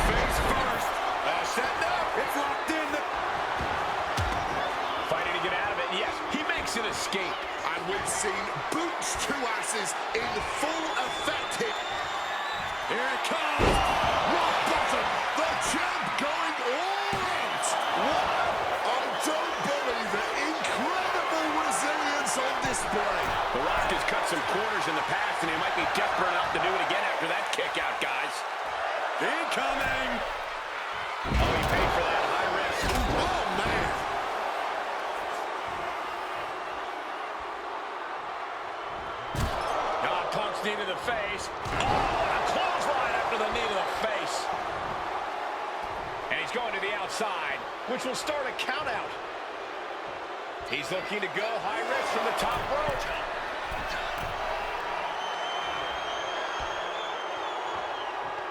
Face first. Set up. It's locked in. Fighting to get out of it. Yes, he makes an escape. And we've seen boots to asses in full effect here. Here it comes. Rock bottom. The champ going all out. What? I don't Rock has cut some corners in the past, and he might be desperate enough to do it again after that kick out, guys. Incoming! Oh, he paid for that high risk. Oh, man. Punk's knee to the face. Oh, a clothesline after the knee to the face. And he's going to the outside, which will start a count out. He's looking to go high risk from the top rope.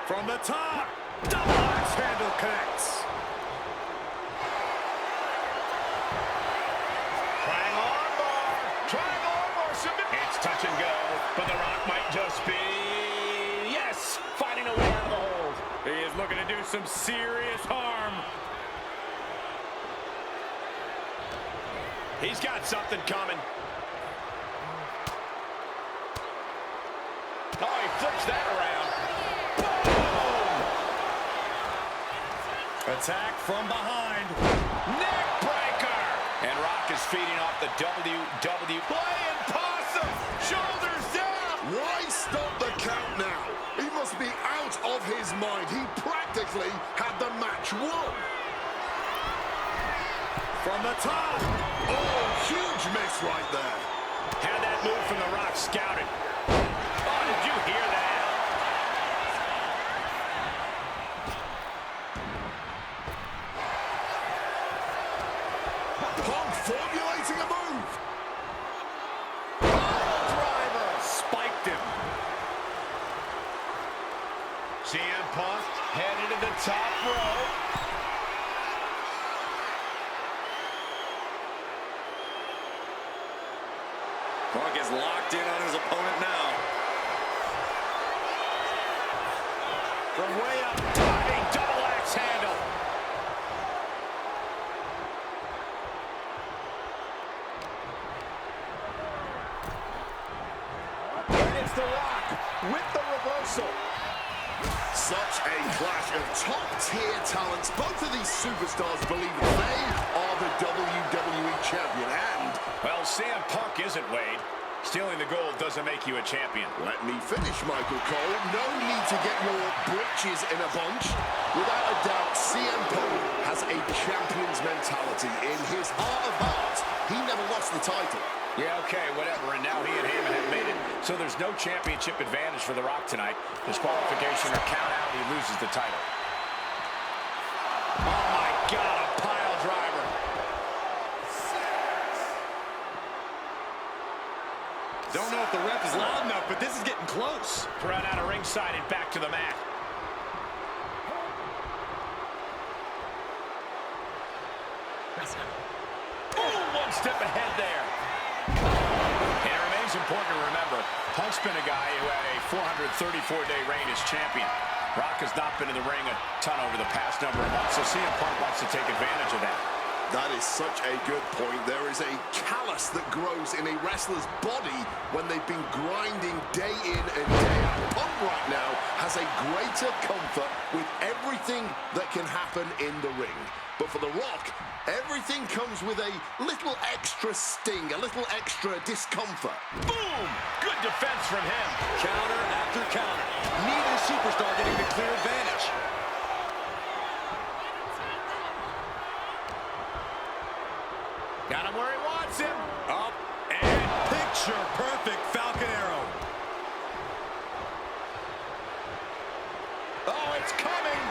From the top, double axe handle connects. Triangle armbar submit. It's touch and go, but The Rock might just be, yes, finding a way out of the hold. He is looking to do some serious harm. He's got something coming. Oh, he flips that around. Boom! Attack from behind. Neck breaker! And Rock is feeding off the WWE. Playing possum. Shoulders down. Why stop the count now? He must be out of his mind. He practically had the match won. From the top. Oh, huge miss right there. Had that move from The Rock scouted. Oh, did you hear that? Punk formulating a move. Driver spiked him. CM Punk headed to the top rope. Punk is locked in on his opponent now. From way up, diving double axe handle. And it's The Rock with the reversal. Such a clash of top-tier talents. Both of these superstars believe they are the WWE champion. And, Well, CM Punk isn't, Wade. Stealing the gold doesn't make you a champion. let me finish, Michael Cole. No need to get your britches in a bunch. Without a doubt, CM Punk has a champion's mentality. In his heart of hearts, he never lost the title. Yeah, okay, whatever. And now he and Heyman have made it. So there's no championship advantage for The Rock tonight. Disqualification or count out, he loses the title. Oh, my God, a pile driver. Don't know if the ref is loud enough, but this is getting close. Thrown out of ringside and back to the mat. Oh, one step ahead there. And it remains important to remember, Punk's been a guy who had a 434-day reign as champion. Rock has not been in the ring a ton over the past number of months, so CM Punk wants to take advantage of that. That is such a good point. There is a callus that grows in a wrestler's body when they've been grinding day in and day out. Punk right now has a greater comfort with everything that can happen in the ring. But for The Rock, everything comes with a little extra sting, a little extra discomfort. Boom! Good defense from him. Counter after counter. Neither superstar getting the clear advantage. Got him where he wants him. Up and picture perfect Falcon Arrow. Oh, it's coming.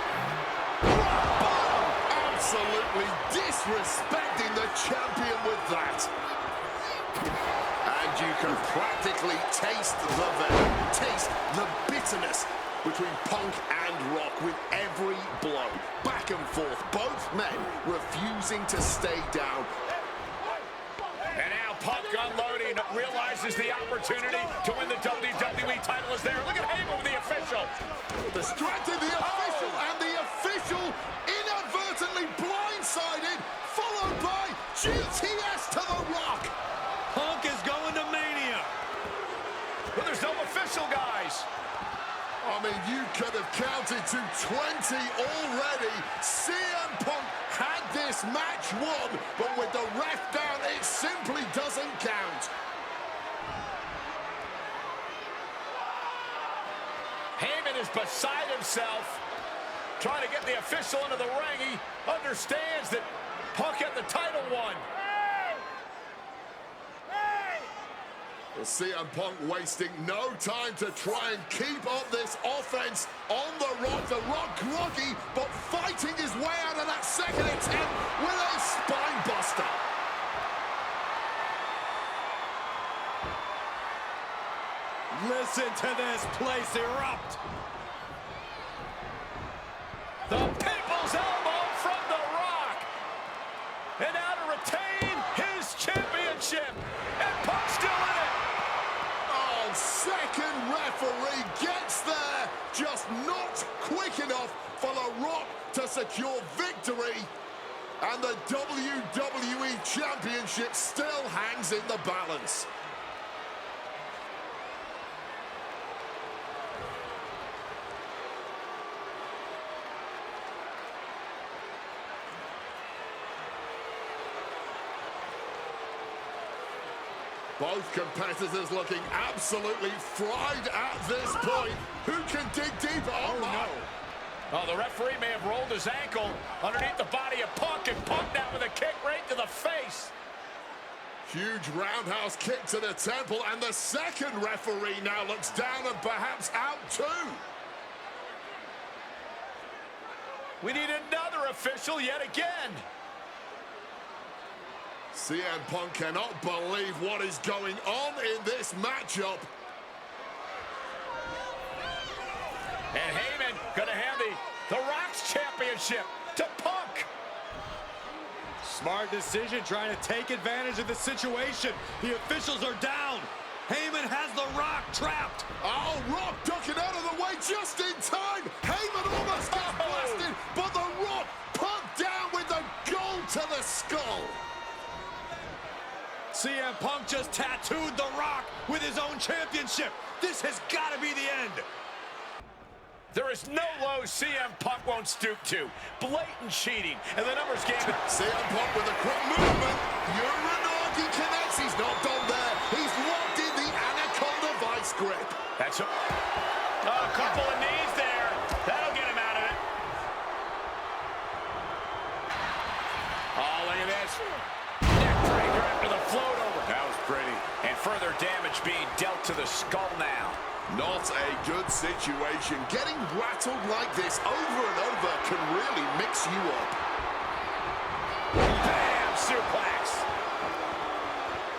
Absolutely disrespecting the champion with that. And you can practically taste the venom, taste the bitterness between Punk and Rock with every blow. Back and forth, both men refusing to stay down. And now Punk unloading, realizes the opportunity to win the WWE title is there. Look at Heyman with the official. Distracted the official, and the official inadvertently blindsided, followed by GTS to The Rock. Punk is going to Mania. But there's no official, guys. I mean, you could have counted to 20 already. CM Punk had this match won, but with the ref down, it simply doesn't count. Heyman is beside himself, trying to get the official into the ring. He understands that Punk had the title won. Well, CM Punk wasting no time to try and keep up this offense on The Rock. The Rock groggy, but fighting his way out of that second attempt with a spine buster. Listen to this place erupt. The People's Elbow from The Rock. And now to retain his championship. And Punk's still in it. Oh, second referee gets there. Just not quick enough for The Rock to secure victory. And the WWE Championship still hangs in the balance. Both competitors looking absolutely fried at this point. Who can dig deeper? Oh, no. Oh, the referee may have rolled his ankle underneath the body of Punk, and Punk now with a kick right to the face. Huge roundhouse kick to the temple, and the second referee now looks down and perhaps out too. We need another official yet again. CM Punk cannot believe what is going on in this matchup. And Heyman gonna hand the Rock's championship to Punk. Smart decision, trying to take advantage of the situation. The officials are down. Heyman has The Rock trapped. Oh, Rock ducking out of the way just in time. Heyman almost got blasted, but The Rock Punk down with the gold to the skull. CM Punk just tattooed The Rock with his own championship. This has got to be the end. There is no low CM Punk won't stoop to. Blatant cheating, and the numbers game. CM Punk with a quick movement. Uranagi connects. He's not done there. He's locked in the Anaconda vice grip. That's a couple of knees there. That'll get him out of it. Oh, look at this. Neck breaker after the float over. That was pretty. And further damage being dealt to the skull now. Not a good situation. Getting rattled like this over and over can really mix you up. Bam! Suplex.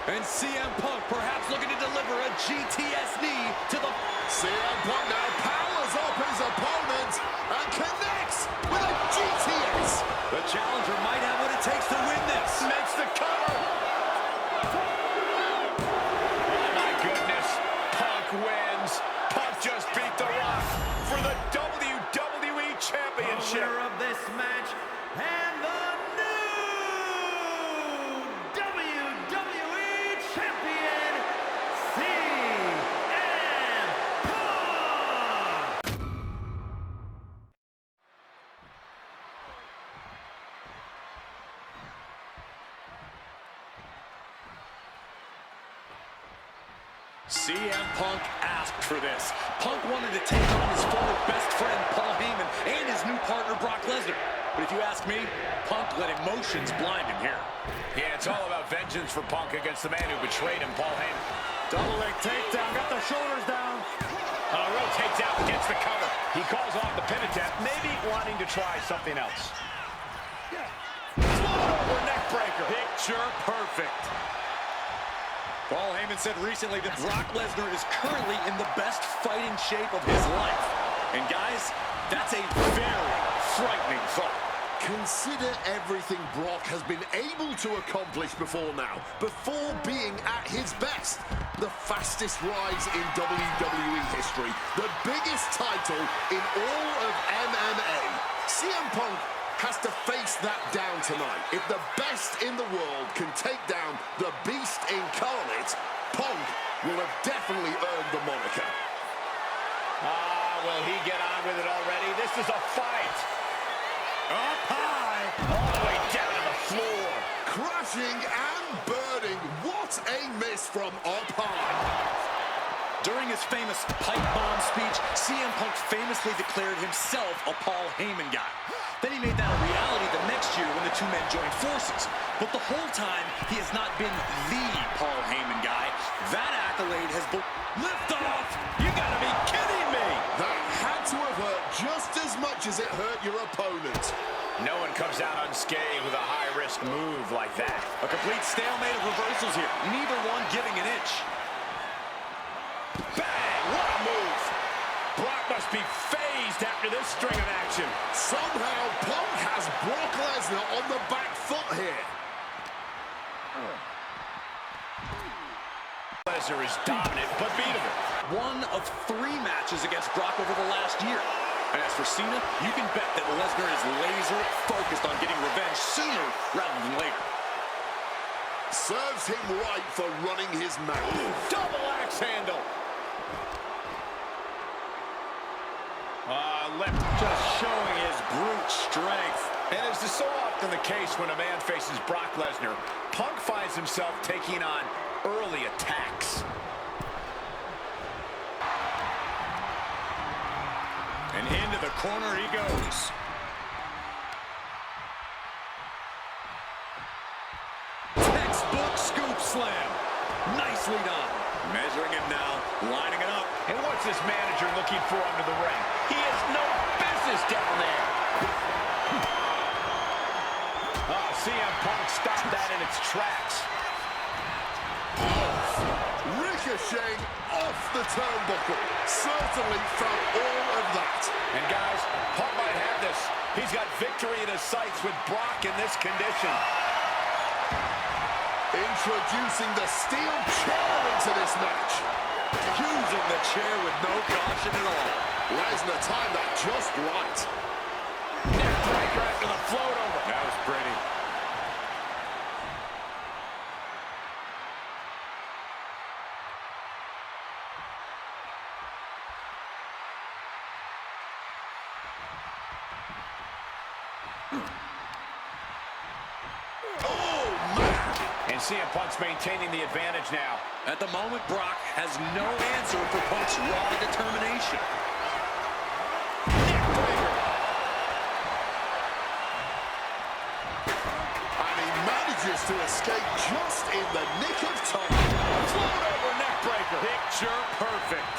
And CM Punk perhaps looking to deliver a GTS knee to the... CM Punk now powers up his opponent and connects with a GTS. The challenger might have what it takes to win this. Makes the cover. Oh, my goodness. Punk wins. Punk just beat The Rock for the WWE Championship. The winner of this match and the new WWE Champion, CM Punk. CM Punk asked for this. Punk wanted to take on his former best friend, Paul Heyman, and his new partner, Brock Lesnar. But if you ask me, Punk let emotions blind him here. Yeah, it's all about vengeance for Punk against the man who betrayed him, Paul Heyman. Double leg takedown, got the shoulders down. Rotates out, gets the cover. He calls off the pin attempt, maybe wanting to try something else. Float over neck breaker. Picture perfect. Paul Heyman said recently that Brock Lesnar is currently in the best fighting shape of his life. And guys, that's a very frightening thought. Consider everything Brock has been able to accomplish before now, before being at his best. The fastest rise in WWE history, the biggest title in all of MMA. CM Punk has to face that down tonight. If the best in the world can take down the Beast incarnate, Punk will have definitely earned the moniker. Will he get on with it already? This is a fight. Up high. All the way down to the floor. Crashing and burning. What a miss from up high. During his famous pipe bomb speech, CM Punk famously declared himself a Paul Heyman guy. Then he made that a reality the next year when the two men joined forces. But the whole time, he has not been the Paul Heyman guy. That accolade has been... Lift off! You gotta be kidding me! That had to have hurt just as much as it hurt your opponent. No one comes out unscathed with a high-risk move like that. A complete stalemate of reversals here. Neither one giving an inch. Bang! What a move! Brock must be phased after this string of action. Somehow, Punk has Brock Lesnar on the back foot here. Lesnar is dominant, but beatable. One of 3 matches against Brock over the last year. And as for Cena, you can bet that Lesnar is laser-focused on getting revenge sooner rather than later. Serves him right for running his mouth. Double axe handle. Left. Just showing his brute strength. And as is so often the case when a man faces Brock Lesnar, Punk finds himself taking on early attacks. And into the corner he goes. Textbook scoop slam. Nicely done. Measuring him now, lining it up. And what's this manager looking for under the ring? He has no business down there. CM Punk stopped that in its tracks. Ricocheting off the turnbuckle. Certainly felt all of that. And guys, Punk might have this. He's got victory in his sights with Brock in this condition. Introducing the steel chair into this match. Using the chair with no caution at all. Lesnar timed that just right. Neckbreaker after the float over. That was pretty. And CM Punk's maintaining the advantage now. At the moment, Brock has no answer for Punk's raw determination. And he manages to escape just in the nick of time. Float over neckbreaker. Picture perfect.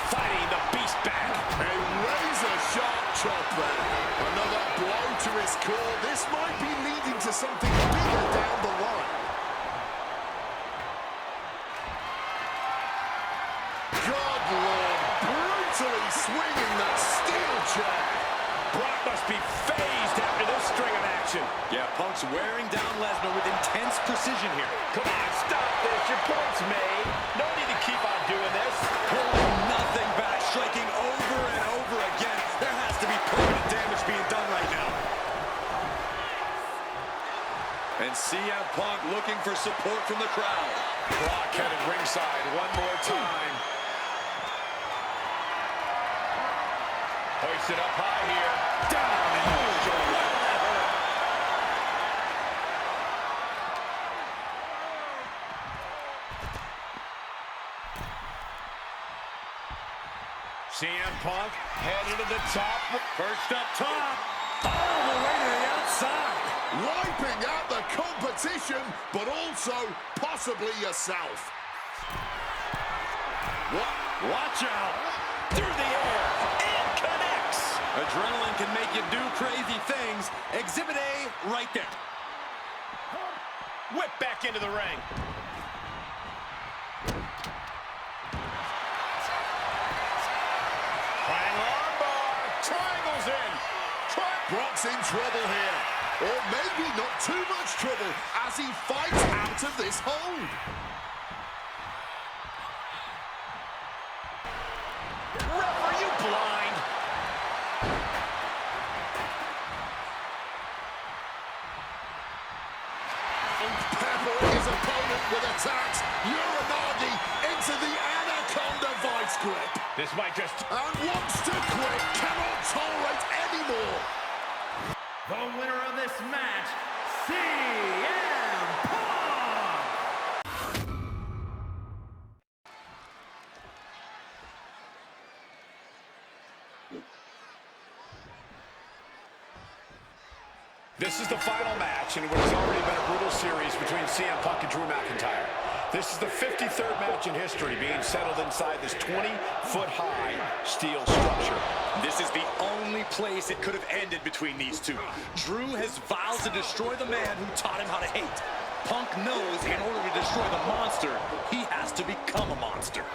Fighting the beast back. A razor-sharp chop there. Another blow to his core. This might be leading to something bigger down the line. God, Lord, brutally swinging that steel chair. Brock must be phased after this string of action. Yeah, Punk's wearing down Lesnar with intense precision here. Come on, stop this. Your point's made. No need to keep on doing this. Holding nothing back, striking over and over again. There has to be permanent damage being done right now. And CM Punk looking for support from the crowd. Brock headed ringside one more time. Hoisted up high here. Down and shoulder. CM Punk headed to the top. First up top. All the way to the outside. Wiping out the competition, but also possibly yourself. Watch out. Through the air. It connects. Adrenaline can make you do crazy things. Exhibit A right there. Whip back into the ring. Triangles in. Brock's in trouble here. Or maybe not too much trouble as he fights out of this hold. Ref, are you blind? Peppering his opponent with attacks. Uranagi into the Anaconda vice grip. This might just... And wants to quit. Cannot tolerate anymore. The winner of this match, CM Punk! This is the final match in what has already been a brutal series between CM Punk and Drew McIntyre. This is the 53rd match in history being settled inside this 20-foot-high steel structure. This is the only place it could have ended between these two. Drew has vowed to destroy the man who taught him how to hate. Punk knows in order to destroy the monster, he has to become a monster.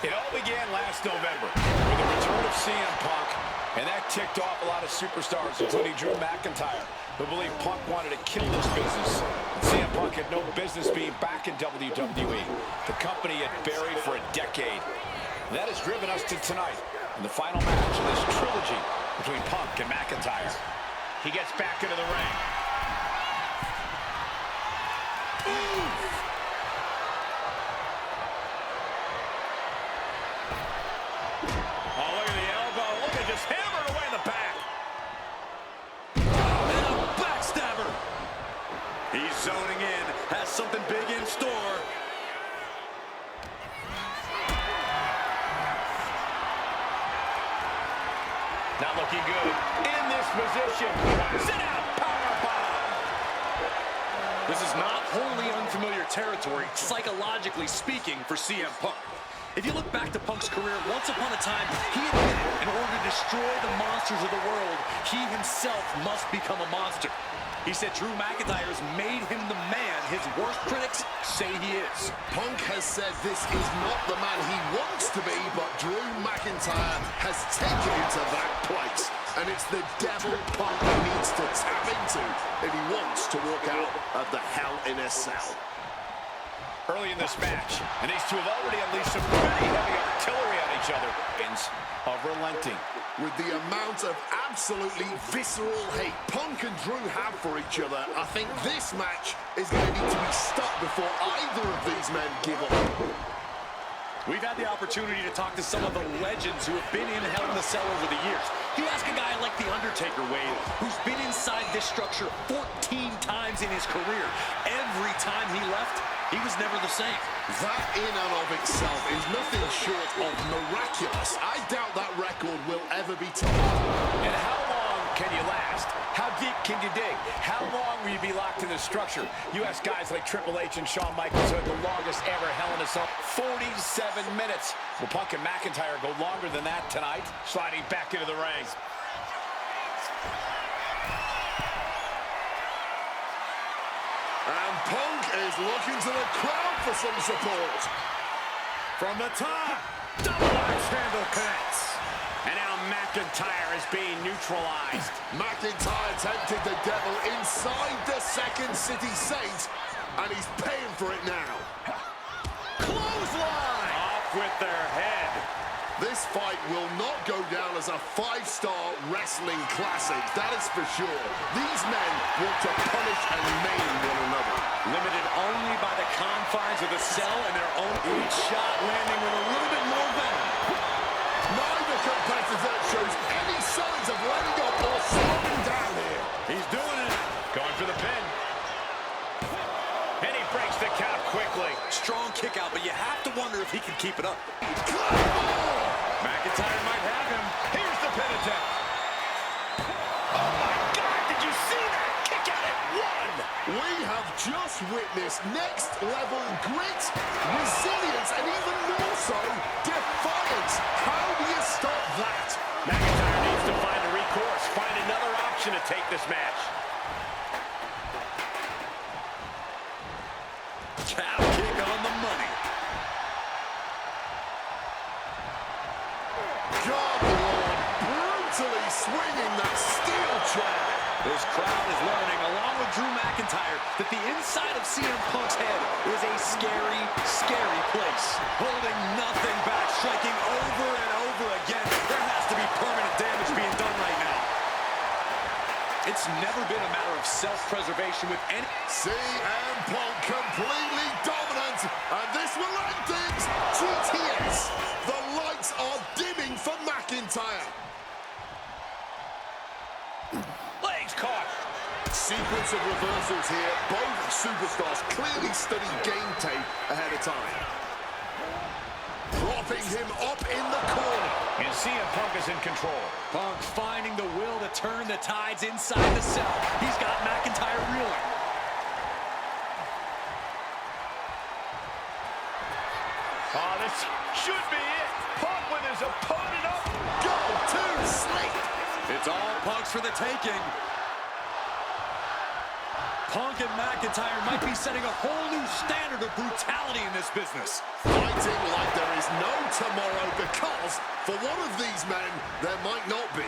It all began last November with the return of CM Punk, and that ticked off a lot of superstars, including Drew McIntyre, who believed Punk wanted to kill this business. And CM Punk had no business being back in WWE, the company had buried for a decade. And that has driven us to tonight, in the final match of this trilogy between Punk and McIntyre. He gets back into the ring. Oh, look at the elbow. Look at just hammered away in the back. And a backstabber. He's zoning in, has something big in store. Not looking good. In this position. Sit out. Powerbomb. This is not wholly unfamiliar territory, psychologically speaking, for CM Punk. If you look back to Punk's career, once upon a time, he admitted in order to destroy the monsters of the world, he himself must become a monster. He said Drew McIntyre has made him the man his worst critics say he is. Punk has said this is not the man he wants to be, but Drew McIntyre has taken him to that place. And it's the devil Punk needs to tap into if he wants to walk out of the Hell in a Cell. Early in this match, and these two have already unleashed some pretty heavy artillery on each other. Of relenting. With the amount of absolutely visceral hate Punk and Drew have for each other, I think this match is going to need to be stopped before either of these men give up. We've had the opportunity to talk to some of the legends who have been in Hell in the Cell over the years. You ask a guy like The Undertaker, Wade, who's been inside this structure 14 times in his career. Every time he left, he was never the same. That in and of itself is nothing short of miraculous. I doubt that record will ever be topped. And how long can you last? How deep can you dig? How long will you be locked in this structure? You ask guys like Triple H and Shawn Michaels who had the longest ever Hell in a Cell, 47 minutes. Will Punk and McIntyre go longer than that tonight? Sliding back into the ring. And Punk is looking to the crowd for some support. From the top, double axe handle connects. And now McIntyre is being neutralized. McIntyre tempted the devil inside the Second City Saint, and he's paying for it now. Clothesline! Off with their head. This fight will not go down as a 5-star wrestling classic, that is for sure. These men want to punish and maim one another. Limited only by the confines of the cell and their own each shot landing with a little bit more venom. Neither competitor shows any signs of letting up or slowing down here. He's doing it. Going for the pin. And he breaks the count quickly. Strong kick out, but you have to wonder if he can keep it up. McIntyre might have him. Here's the pin attempt. Oh my God, did you see that? Kick out at one. We have just witnessed next level grit, resilience, and even more so, defiance. How do you stop that? McIntyre needs to find a recourse, find another option to take this match. Cow kick on the money. God, Lord, brutally swinging that steel chair. This crowd is learning, along with Drew McIntyre, that the inside of CM Punk's head is a scary, scary place. Holding nothing back, striking over and over again. There has to be permanent damage being done right now. It's never been a matter of self-preservation with any... CM Punk completely dominant, and this will end things. GTS, the lights are dimming for McIntyre. Legs caught. Sequence of reversals here. Both superstars clearly studied game tape ahead of time. Propping him up in the corner. And CM Punk is in control. Punk finding the will to turn the tides inside the cell. He's got McIntyre reeling. Oh, this should be it. Punk with his opponent up. Go to sleep. It's all Punk's for the taking. Punk and McIntyre might be setting a whole new standard of brutality in this business. Fighting like there is no tomorrow because for one of these men, there might not be.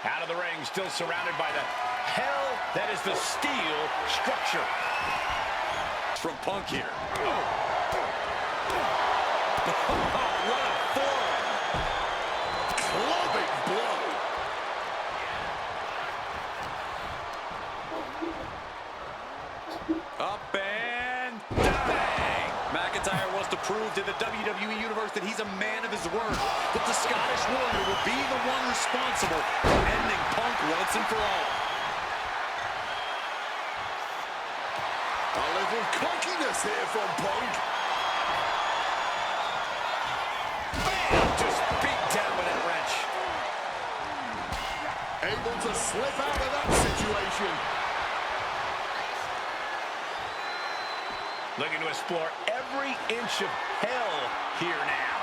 Out of the ring, still surrounded by the hell that is the steel structure. It's from Punk here. What a forearm. Clubbing blow. Up and bang! McIntyre wants to prove to the WWE Universe that he's a man of his word, that the Scottish Warrior will be the one responsible for ending Punk once and for all. A little cockiness here from Punk. Bam! Just beat down with that wrench. Able to slip out of that situation. Looking to explore every inch of hell here now.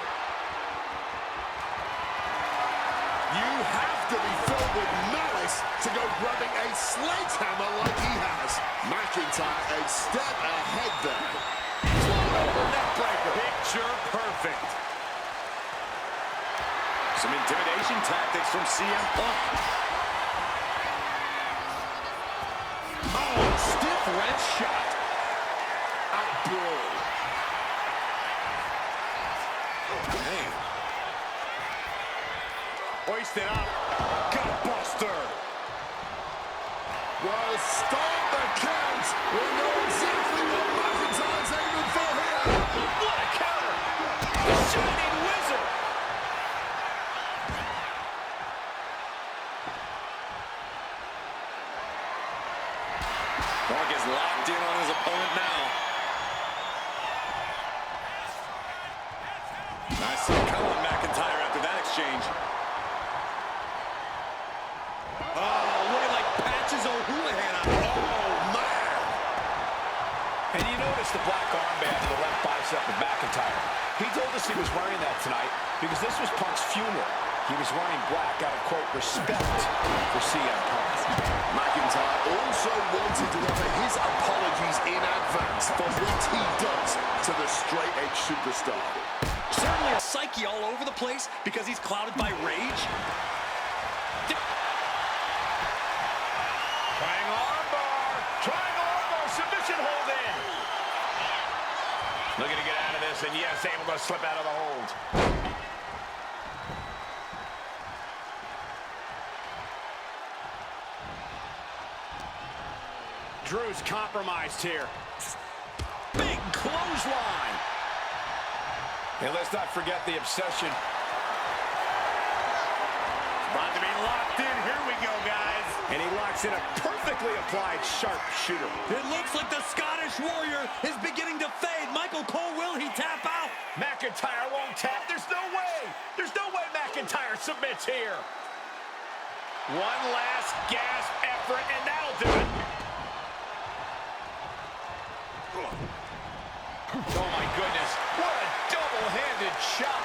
You have to be filled with malice to go grabbing a sledgehammer like he has. McIntyre a step ahead there. Over neck breaker. Picture perfect. Some intimidation tactics from CM Punk. Oh, stiff wrench shot. Outbrawl. Man. Hoisted up. Gutbuster. Well, start the count. We know exactly what McIntyre's aiming for here. What a counter. The Shining Wizard. Punk is locked in on his opponent now. Nice come on McIntyre after that exchange. Oh, looking like Patches O'Houlihan. Oh, man. And you notice the black armband to the left bicep of McIntyre. He told us he was wearing that tonight because this was Punk's funeral. He was wearing black out of, quote, respect for CM Punk. McIntyre also wanted to offer his apologies in advance for what he does to the straight-edge superstar. Certainly a psyche all over the place because he's clouded by rage. Triangle armbar. Triangle armbar. Submission hold in. Looking to get out of this, and yes, able to slip out of the hold. Drew's compromised here. Big clothesline. And let's not forget the obsession. About to be locked in. Here we go, guys. And he locks in a perfectly applied sharpshooter. It looks like the Scottish Warrior is beginning to fade. Michael Cole, will he tap out? McIntyre won't tap. There's no way. There's no way McIntyre submits here. One last gasp effort, and that'll do it. Oh, my goodness. What a double-handed shot.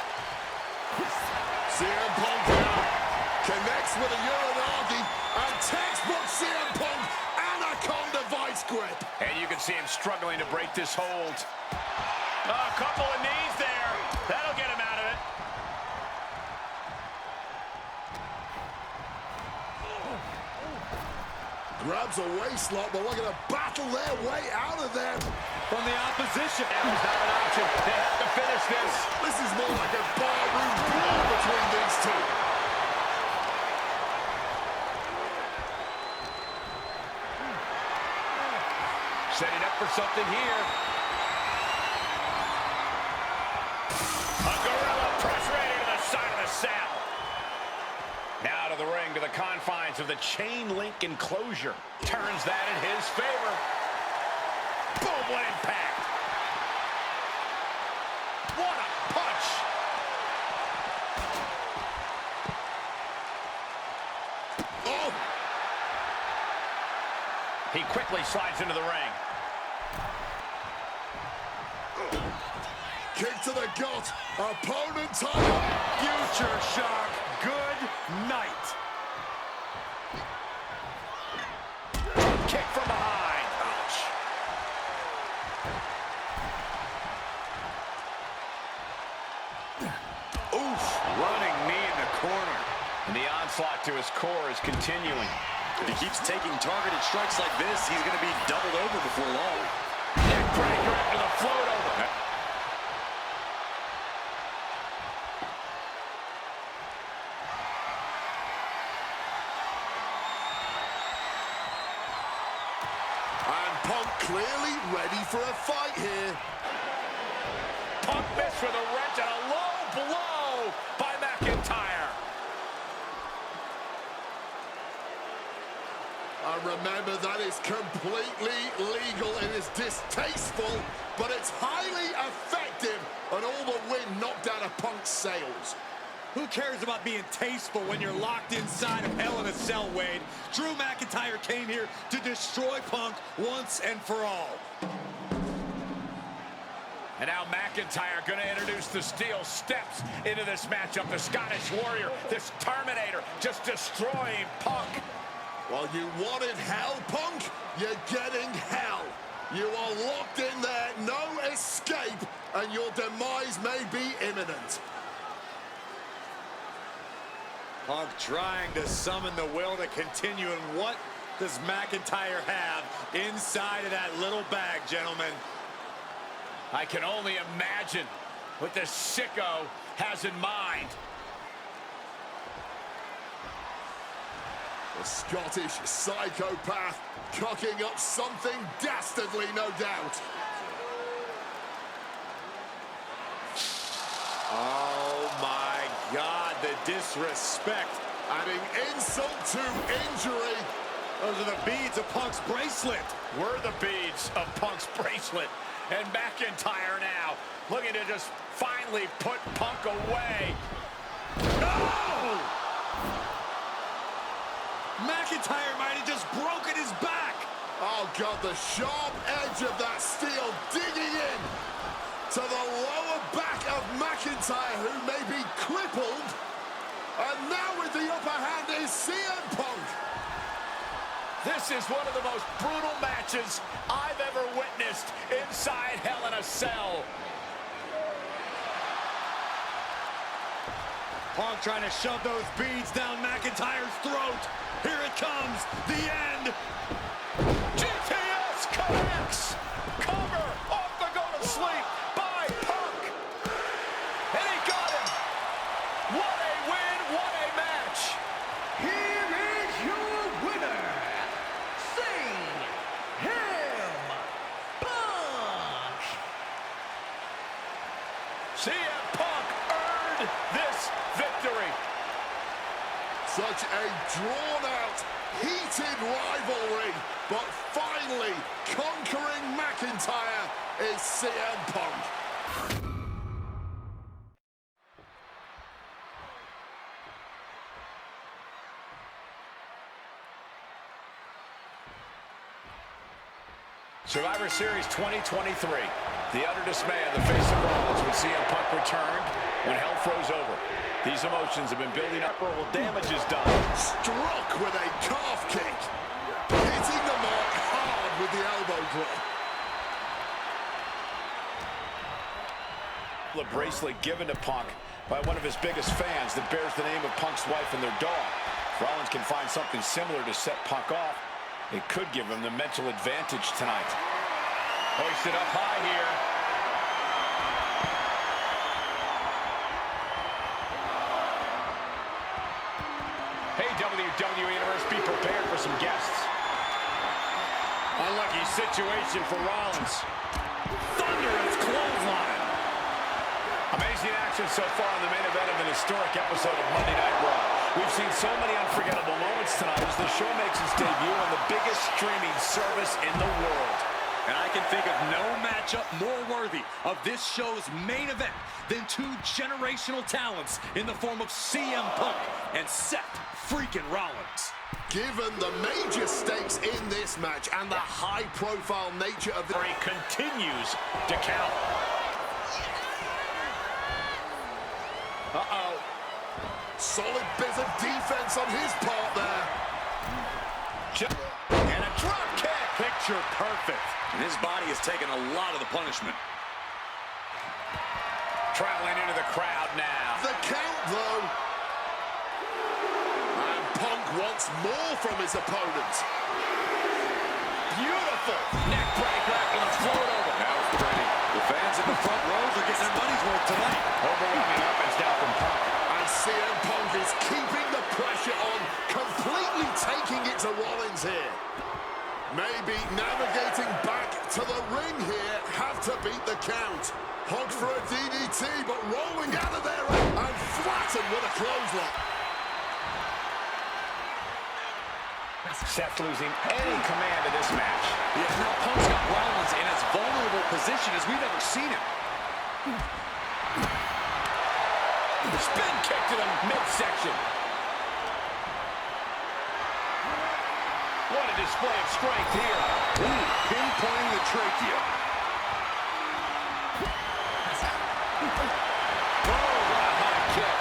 CM Punk now connects with a Uranagi, and textbook CM Punk Anaconda vice grip. And you can see him struggling to break this hold. A couple of knees there. That'll get him out of it. Grabs a waistlock, but we're going to battle their way out of there. From the opposition. That was not an option. They have to finish this. This is more like a barroom brawl between these two. Setting up for something here. A gorilla press ready to the side of the cell. Now to the ring, to the confines of the chain link enclosure. Turns that in his favor. Boom, what impact. What a punch. He quickly slides into the ring. Kick to the gut. Opponent time. Future shock. Good night. Kick from behind. Ouch. Oof. Running knee in the corner. And the onslaught to his core is continuing. If he keeps taking targeted strikes like this, he's going to be doubled over before long. Neck breaker after the float over. And Punk clearly ready for a fight here. Punk missed with a wrench and a low blow by McIntyre. And remember, that is completely legal. It is distasteful, but it's highly effective. And all the wind knocked out of Punk's sails. Who cares about being tasteful when you're locked inside of Hell in a Cell, Wade? Drew McIntyre came here to destroy Punk once and for all. And now McIntyre going to introduce the steel steps into this matchup. The Scottish Warrior, this Terminator, just destroying Punk. Well, you wanted hell, Punk? You're getting hell. You are locked in there, no escape, and your demise may be imminent. Punk trying to summon the will to continue, and what does McIntyre have inside of that little bag, gentlemen? I can only imagine what this sicko has in mind. The Scottish psychopath cocking up something dastardly, no doubt. Oh my God, the disrespect. Adding insult to injury. Those are the beads of Punk's bracelet. We're the beads of Punk's bracelet. And McIntyre now looking to just finally put Punk away. No! McIntyre might have just broken his back. Oh, God, the sharp edge of that steel digging in to the lower back of McIntyre, who may be crippled. And now with the upper hand is CM Punk. This is one of the most brutal matches I've ever witnessed inside Hell in a Cell. Punk trying to shove those beads down McIntyre's throat. Here it comes, the end. GTS connects. Cover off the go to sleep by Punk. And he got him. What a win, what a match. Here is your winner, CM Punk. CM Punk earned this victory. Such a drawn-out, heated rivalry, but finally conquering McIntyre is CM Punk. Survivor Series 2023. The utter dismay on the face of Rollins when CM Punk returned when hell froze over. These emotions have been building up. Damage is done. Struck with a calf kick. Hitting the mark hard with the elbow drop. The bracelet given to Punk by one of his biggest fans that bears the name of Punk's wife and their dog. If Rollins can find something similar to set Punk off, it could give him the mental advantage tonight. Hoisted up high here. Hey, WWE Universe, be prepared for some guests. Unlucky situation for Rollins. Thunderous clothesline. Amazing action so far in the main event of an historic episode of Monday Night Raw. We've seen so many unforgettable moments tonight as the show makes its debut on the biggest streaming service in the world. And I can think of no matchup more worthy of this show's main event than two generational talents in the form of CM Punk and Seth freaking Rollins. Given the major stakes in this this match and the high-profile nature of the... He continues to count. Uh-oh. Solid bit of defense on his part there. And a drop kick. Picture perfect. And his body has taken a lot of the punishment. Traveling into the crowd now. The count, though. And Punk wants more from his opponent. Beautiful neck breaker after the float over. That was pretty. The fans in the front rows are getting their money's worth tonight. Overwhelming offense now from Punk. And CM Punk is keeping the pressure on, completely taking it to Rollins here. Maybe navigating back to the ring here, have to beat the count. Hogged for a DDT, but rolling out of there and flattened with a clothesline. Seth losing any command of this match. Yeah, now Punk's got Rollins in as vulnerable position as we've ever seen him. Spin kick to the midsection. What a display of strength here. Ooh, pinpointing the trachea. Oh, what a high kick.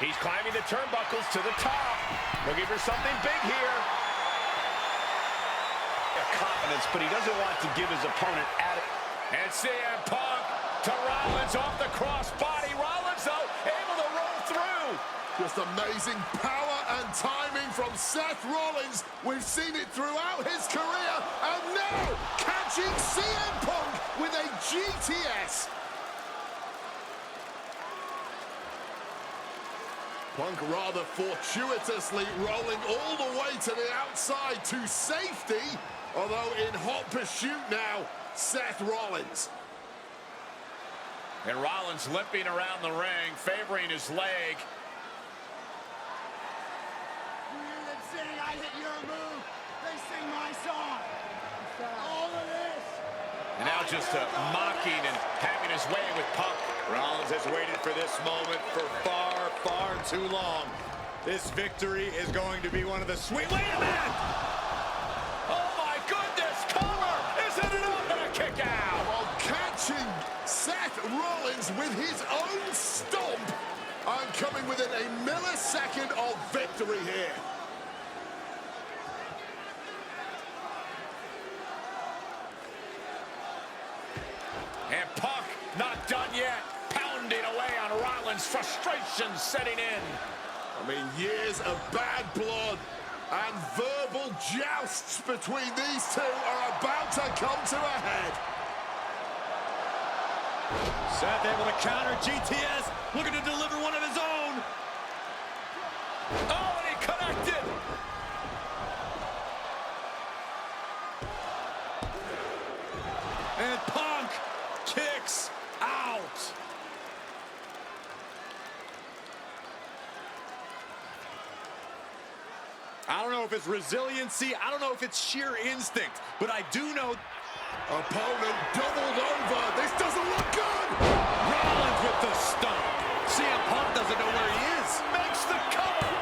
He's climbing the turnbuckles to the top. Looking for something big here. Confidence, but he doesn't want to give his opponent at it. And CM Punk to Rollins off the crossbody. Rollins, though, able to roll through. Just amazing power and timing from Seth Rollins. We've seen it throughout his career. And now, catching CM Punk with a GTS. Punk rather fortuitously rolling all the way to the outside to safety. Although in hot pursuit now, Seth Rollins. And Rollins limping around the ring, favoring his leg. I hit your move. They sing my song. All of this. And now just mocking and having his way with Punk. Rollins has waited for this moment for far, far too long. This victory is going to be one of the sweet... Wait a minute! Oh my goodness, cover! Isn't it up and a kick out? While catching Seth Rollins with his own stomp and coming within a millisecond of victory here. And Punk not done yet. Pounding away on Rollins, frustration setting in. I mean, years of bad blood and verbal jousts between these two are about to come to a head. Seth able to counter GTS, looking to deliver one of his own. Oh, and he connected. And Punk kicks out. I don't know if it's resiliency, I don't know if it's sheer instinct, but I do know... Opponent doubled over. This doesn't look good. Rollins with the stomp. CM Punk doesn't know where he is. Makes the cover.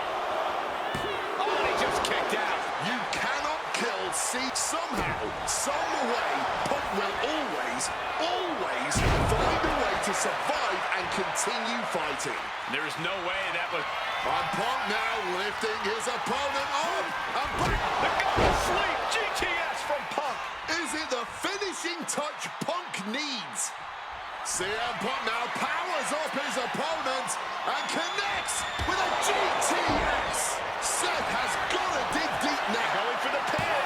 Oh, and he just kicked out. You cannot kill somehow, some way. Punk will always find a way to survive and continue fighting. There's no way that was... And Punk now lifting his opponent up and back. The go to sleep. GTS from Punk. Is it the finishing touch Punk needs? CM Punk now powers up his opponent and connects with a GTS. Seth has got to dig deep now. Going for the pin.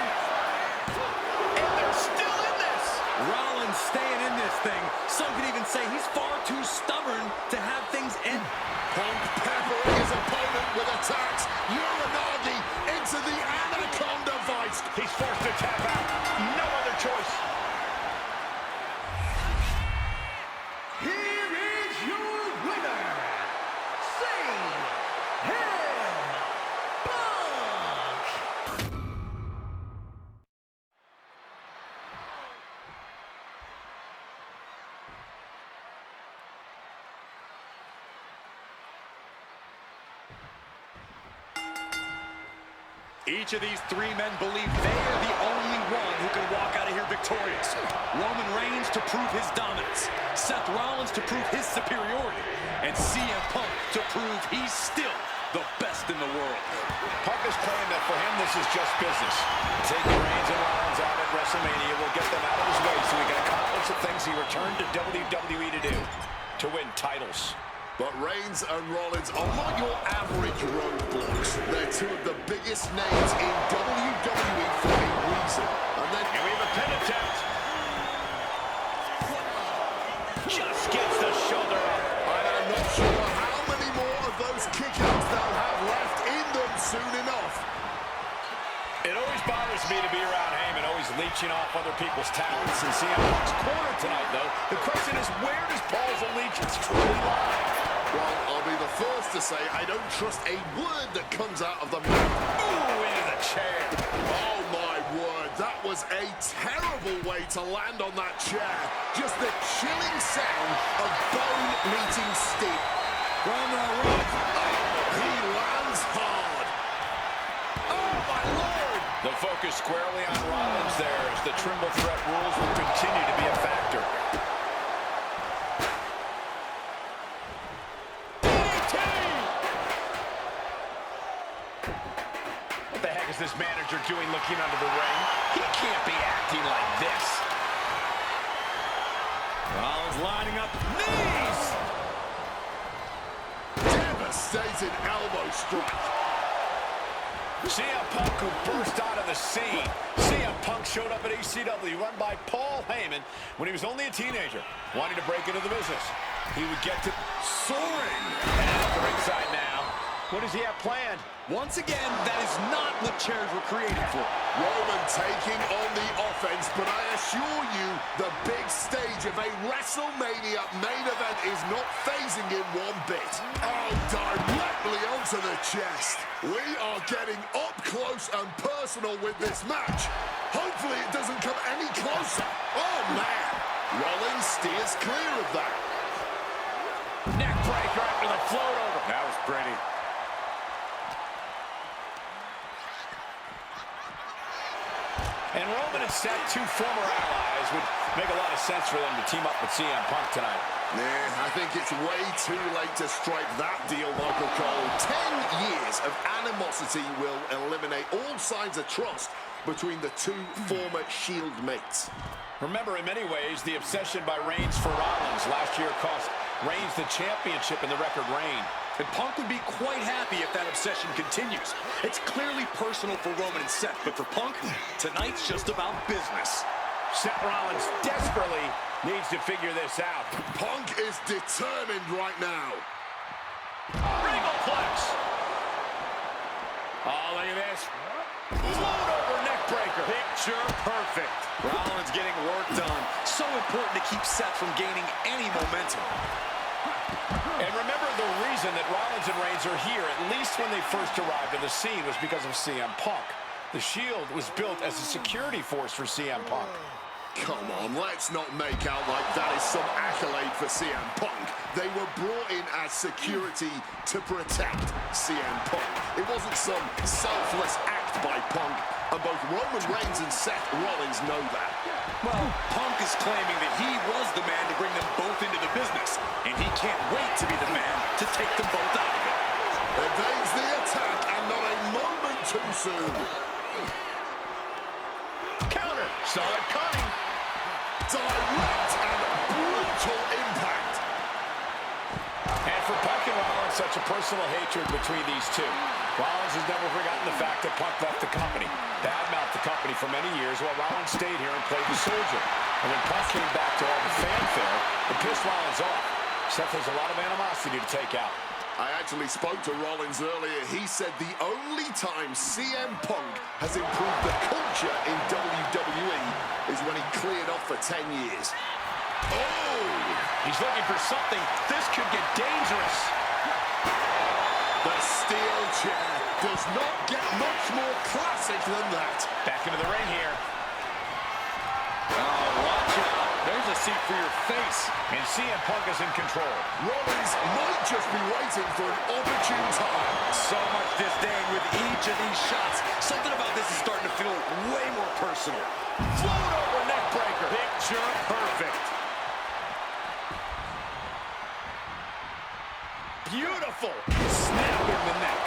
And they're still in this. Rollins staying in this thing. Some could even say he's far too stubborn to have things end. Punk peppering his opponent with attacks. Uranagi Each of these three men believe they are the only one who can walk out of here victorious. Roman Reigns to prove his dominance, Seth Rollins to prove his superiority, and CM Punk to prove he's still the best in the world. Punk is claiming that for him this is just business. Taking Reigns and Rollins out at WrestleMania will get them out of his way so he can accomplish the things he returned to WWE to do, to win titles. But Reigns and Rollins are not your average roadblocks. They're two of the biggest names in WWE for a reason. And then we have a pin attempt. Just gets the shoulder up. and I'm not sure how many more of those kickouts they'll have left in them soon enough. It always bothers me to be around Heyman, always leeching off other people's talents and CM Punk's corner tonight, though. The question is, where does Paul's allegiance truly lie? Well, I'll be the first to say I don't trust a word that comes out of the mouth. Ooh, into the chair. Oh, my word. That was a terrible way to land on that chair. Just the chilling sound of bone meeting steel. He lands hard. Oh, my Lord! The focus squarely on Rollins there as the triple threat rules will continue to be a factor. What the heck is this manager doing looking under the ring? He can't be acting like this. Rollins lining up knees. Devastating elbow strike. CM Punk who burst out of the scene. CM Punk showed up at ECW run by Paul Heyman when he was only a teenager, wanting to break into the business. He would get to soaring. And at the ringside now. What does he have planned? Once again, that is not what chairs were created for. Roman taking on the offense, but I assure you, the big stage of a WrestleMania main event is not phasing him one bit. Oh, directly onto the chest. We are getting up close and personal with this match. Hopefully it doesn't come any closer. Oh, man. Rollins steers clear of that. Neck breaker after the float over. That was pretty. And Roman and Seth, two former allies, would make a lot of sense for them to team up with CM Punk tonight. I think it's way too late to strike that deal, Michael Cole. 10 years of animosity will eliminate all signs of trust between the two former Shield mates. Remember, in many ways, the obsession by Reigns for Rollins last year cost Reigns the championship in the record reign. And Punk would be quite happy if that obsession continues. It's clearly personal for Roman and Seth, but for Punk, tonight's just about business. Seth Rollins desperately needs to figure this out. Punk is determined right now. Regal flex. Oh, look at this. Float over neck breaker. Picture perfect. Rollins getting work done. So important to keep Seth from gaining any momentum. And remember, the reason that Rollins and Reigns are here, at least when they first arrived on the scene, was because of CM Punk. The Shield was built as a security force for CM Punk. Come on, let's not make out like that is some accolade for CM Punk. They were brought in as security to protect CM Punk. It wasn't some selfless act by Punk, and both Roman Reigns and Seth Rollins know that. Well, Punk is claiming that he was the man to bring them both into the business, and he can't wait to be the man to take them both out of it. Evades the attack, and not a moment too soon. Counter. Saw it coming. Direct and brutal impact. And for Punk and Rollins, such a personal hatred between these two. Rollins has never forgotten the fact that Punk left the company, badmouthed the company for many years, while Rollins stayed here and played the soldier. And when Punk came back to all the fanfare, it pissed Rollins off. Seth has a lot of animosity to take out. I actually spoke to Rollins earlier. He said the only time CM Punk has improved the culture in WWE is when he cleared off for 10 years. Oh! He's looking for something. This could get dangerous. The steel chair does not get much more classic than that. Back into the ring here. Oh, watch out. There's a seat for your face. And CM Punk is in control. Rollins might just be waiting for an opportune time. So much disdain with each of these shots. Something about this is starting to feel way more personal. Float over neck breaker. Picture perfect. Beautiful. Snap in the neck.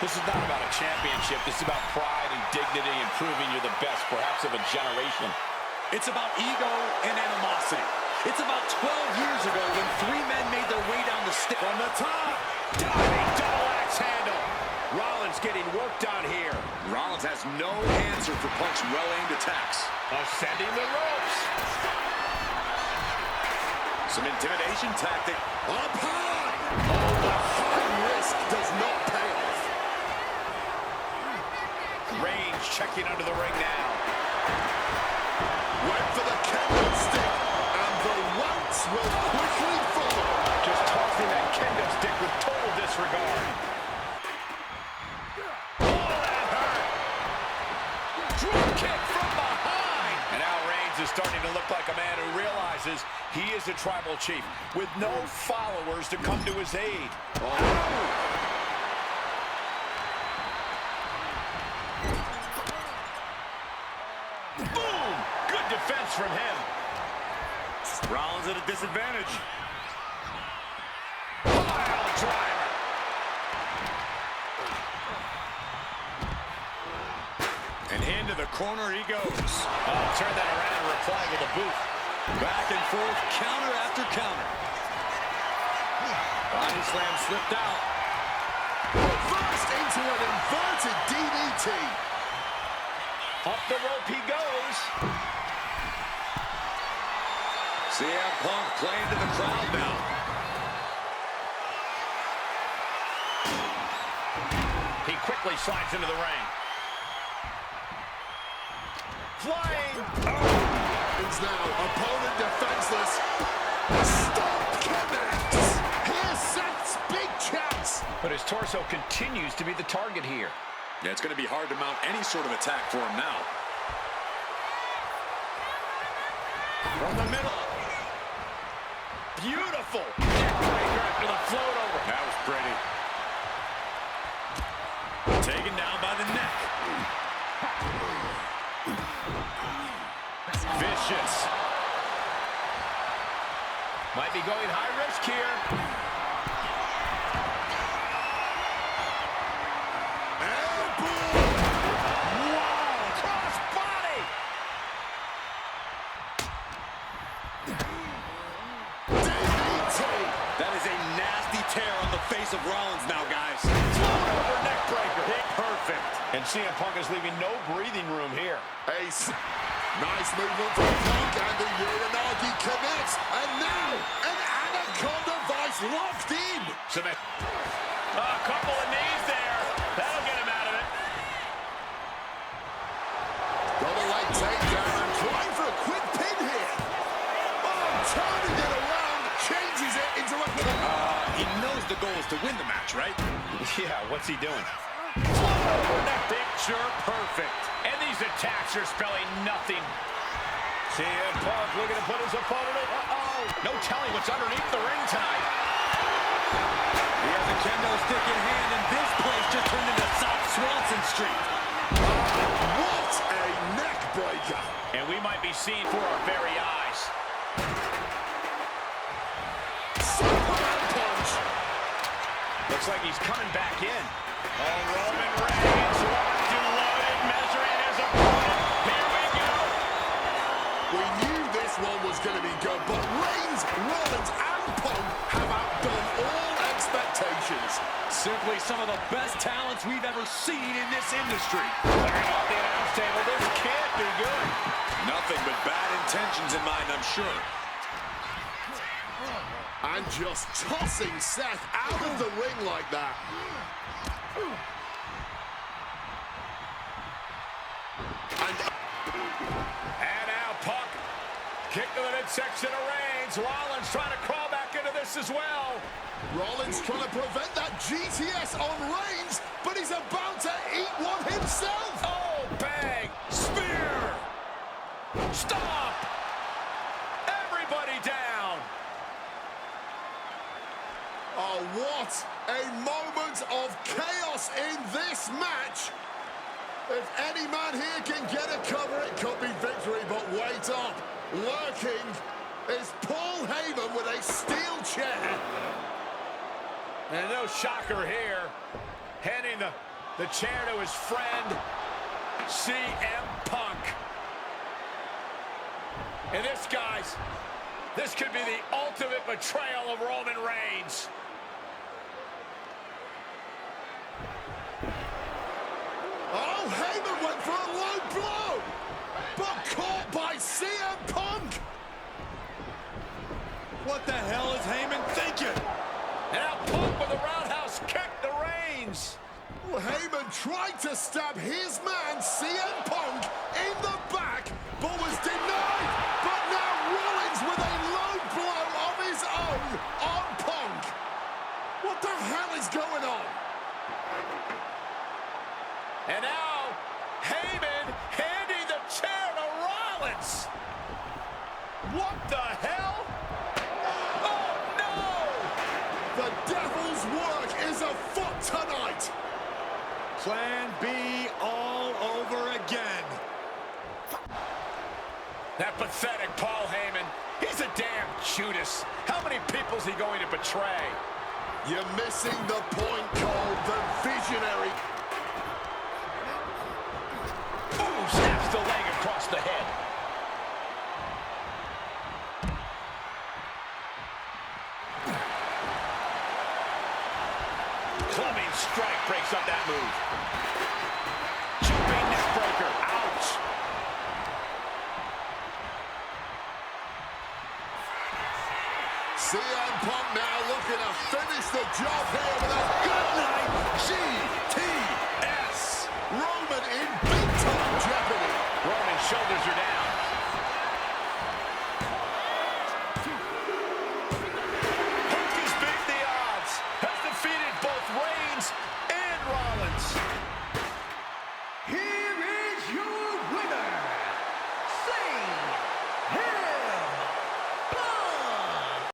This is not about a championship. This is about pride and dignity and proving you're the best, perhaps of a generation. It's about ego and animosity. It's about 12 years ago when three men made their way down the stick. From the top, diving double axe handle. Rollins getting worked on here. Rollins has no answer for Punk's well-aimed attacks. Ascending the ropes. Some intimidation tactic. Up high! Oh, the high risk does not pay off. Reigns checking under the ring now. Went for the kendo stick, and the Wants will quickly follow. Just tossing that kendo stick with total disregard. Oh, that hurt. Drop kick from behind. And now Reigns is starting to look like a man who realizes he is a tribal chief with no followers to come to his aid. Oh. Boom! Good defense from him. Rollins at a disadvantage. Pile driver. And into the corner he goes. Oh, turn that around and reply with a boot. Back and forth, counter after counter. Body slam slipped out. First into an inverted DDT. Up the rope he goes. CM Punk playing to the crowd now. He quickly slides into the ring. Flying. Oh. Is now opponent defenseless. Stop connects. Here's Seth's big chance. But his torso continues to be the target here. Yeah, it's going to be hard to mount any sort of attack for him now. From the middle. Beautiful. Neckbreaker after the float over. That was pretty. Taken down by the neck. Vicious. Might be going high risk here. Wow, cross body. DDT. That is a nasty tear on the face of Rollins now, guys. Float over neck breaker. Hit perfect. And CM Punk is leaving no breathing room here. Ace. Nice movement from Punk, and the Uranagi connects. And now, an Anaconda Vice locked in. Submit. A couple of knees there. That'll get him out of it. Double leg takedown and trying for a quick pin here. Oh, turning it around, changes it into a... He knows the goal is to win the match, right? Yeah, what's he doing? Float over neck. Picture perfect. And these attacks are spelling nothing. CM Punk looking to put his opponent in. Uh-oh. No telling what's underneath the ring tonight. He has a kendo stick in hand, and this place just turned into South Swanson Street. What a neck breaker. And we might be seeing for our very eyes. Superman punch. Looks like he's coming back in. Oh, Roman Reigns locked and loaded, measuring his opponent. Here we go. We knew this one was going to be good, but Reigns, Rollins, and Punk have outdone all expectations. Simply some of the best talents we've ever seen in this industry. Clearing off the announce table. This can't be good. Nothing but bad intentions in mind, I'm sure. And just tossing Seth out of the ring like that. And now Punk. Kick to the midsection of Reigns. Rollins trying to crawl back into this as well. Rollins trying to prevent that GTS on Reigns, but he's about to eat one himself. Oh, bang. Spear. Stop. match. If any man here can get a cover, it could be victory, but wait up. Lurking is Paul Heyman with a steel chair. And no shocker here, handing the chair to his friend, CM Punk. And this, guys, this could be the ultimate betrayal of Roman Reigns. Oh, Heyman went for a low blow, but caught by CM Punk. What the hell is Heyman thinking? And now Punk with a roundhouse kick to Reigns. Well, Heyman tried to stab his man, CM Punk, in the back, but was denied. But now Rollins with a low blow of his own on Punk. What the hell is going on? And now Heyman handing the chair to Rollins. What the hell? Oh, no! The devil's work is afoot tonight. Plan B all over again. That pathetic Paul Heyman. He's a damn Judas. How many people is he going to betray? You're missing the point, Cole. The visionary